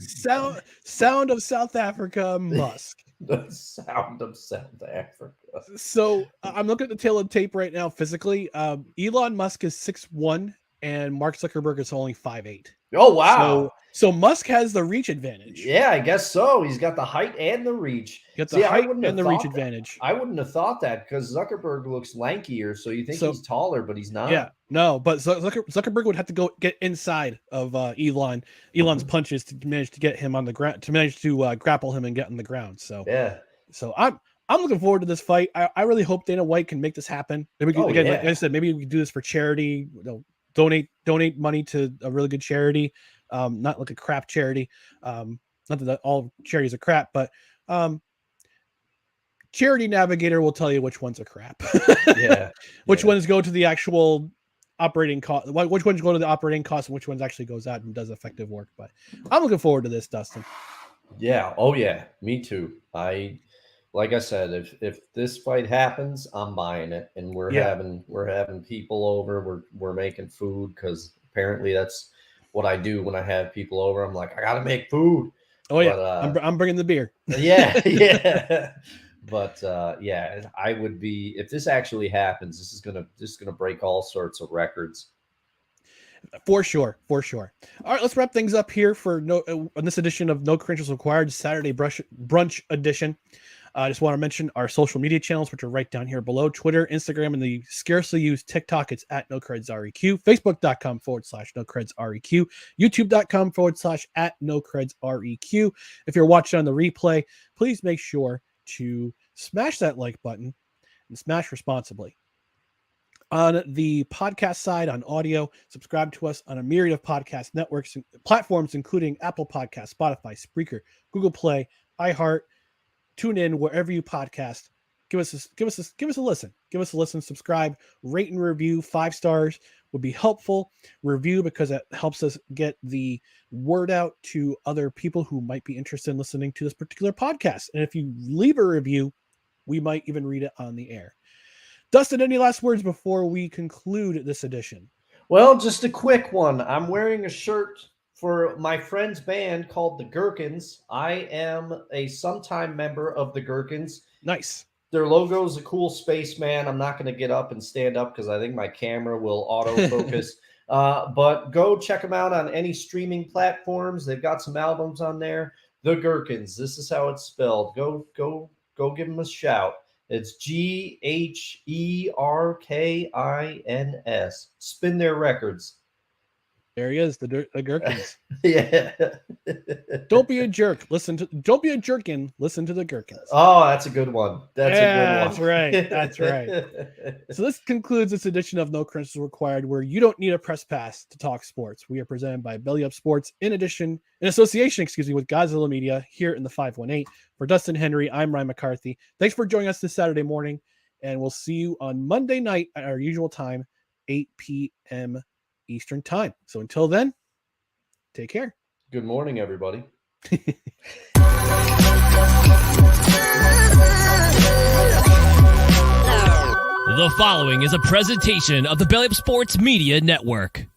Sound of South Africa, Musk. The sound of South Africa. So I'm looking at the tail of the tape right now physically. Elon Musk is 6'1", and Mark Zuckerberg is only 5'8". Oh, wow. So Musk has the reach advantage. Yeah, I guess so. He's got the height and the reach. Got the height and the reach advantage. I wouldn't have thought that because Zuckerberg looks lankier, so you think he's taller, but he's not. Yeah, no, but Zuckerberg would have to go get inside of Elon's punches to manage to get him on the ground, to manage to grapple him and get on the ground. So yeah, so I'm looking forward to this fight. I really hope Dana White can make this happen. Maybe like I said, maybe we can do this for charity. Donate money to a really good charity. Not like a crap charity. Not that all charities are crap, but Charity Navigator will tell you which ones are crap. Which ones go to the actual operating cost, which ones go to the operating cost, and which ones actually goes out and does effective work. But I'm looking forward to this, Dustin. Yeah. Oh yeah. Me too. Like I said, if this fight happens, I'm buying it, and we're having people over. We're making food because apparently that's what I do when I have people over. I'm like, I gotta make food. Oh yeah, I'm bringing the beer. Yeah. But I would be, if this actually happens, this is gonna break all sorts of records. For sure. All right, let's wrap things up here for on this edition of No Credentials Required, Saturday Brunch edition. I just want to mention our social media channels, which are right down here below: Twitter, Instagram, and the scarcely used TikTok. It's at NoCredsREQ. Facebook.com/NoCredsREQ. YouTube.com/@NoCredsREQ. If you're watching on the replay, please make sure to smash that like button and smash responsibly. On the podcast side, on audio, subscribe to us on a myriad of podcast networks and platforms, including Apple Podcasts, Spotify, Spreaker, Google Play, iHeart. Tune in wherever you podcast. Give us a listen. Give us a listen. Subscribe, rate and review. 5 stars would be helpful. Review, because it helps us get the word out to other people who might be interested in listening to this particular podcast. And if you leave a review, we might even read it on the air. Dustin, any last words before we conclude this edition? Well, just a quick one. I'm wearing a shirt for my friend's band called the Gherkins. I am a sometime member of the Gherkins. Nice. Their logo is a cool spaceman. I'm not going to get up and stand up because I think my camera will autofocus. But go check them out on any streaming platforms. They've got some albums on there. The Gherkins. This is how it's spelled. Go give them a shout. It's GHERKINS. Spin their records. There he is, the Gherkins. Yeah. Don't be a jerk. Don't be a jerkin. Listen to the Gherkins. Oh, that's a good one. That's right. That's right. So this concludes this edition of No Credentials Required, where you don't need a press pass to talk sports. We are presented by Belly Up Sports in association with Godzilla Media here in the 518. For Dustin Henry, I'm Ryan McCarthy. Thanks for joining us this Saturday morning, and we'll see you on Monday night at our usual time 8 p.m. Eastern time. So until then, take care. Good morning, everybody. The following is a presentation of the Belly Up Sports Media Network.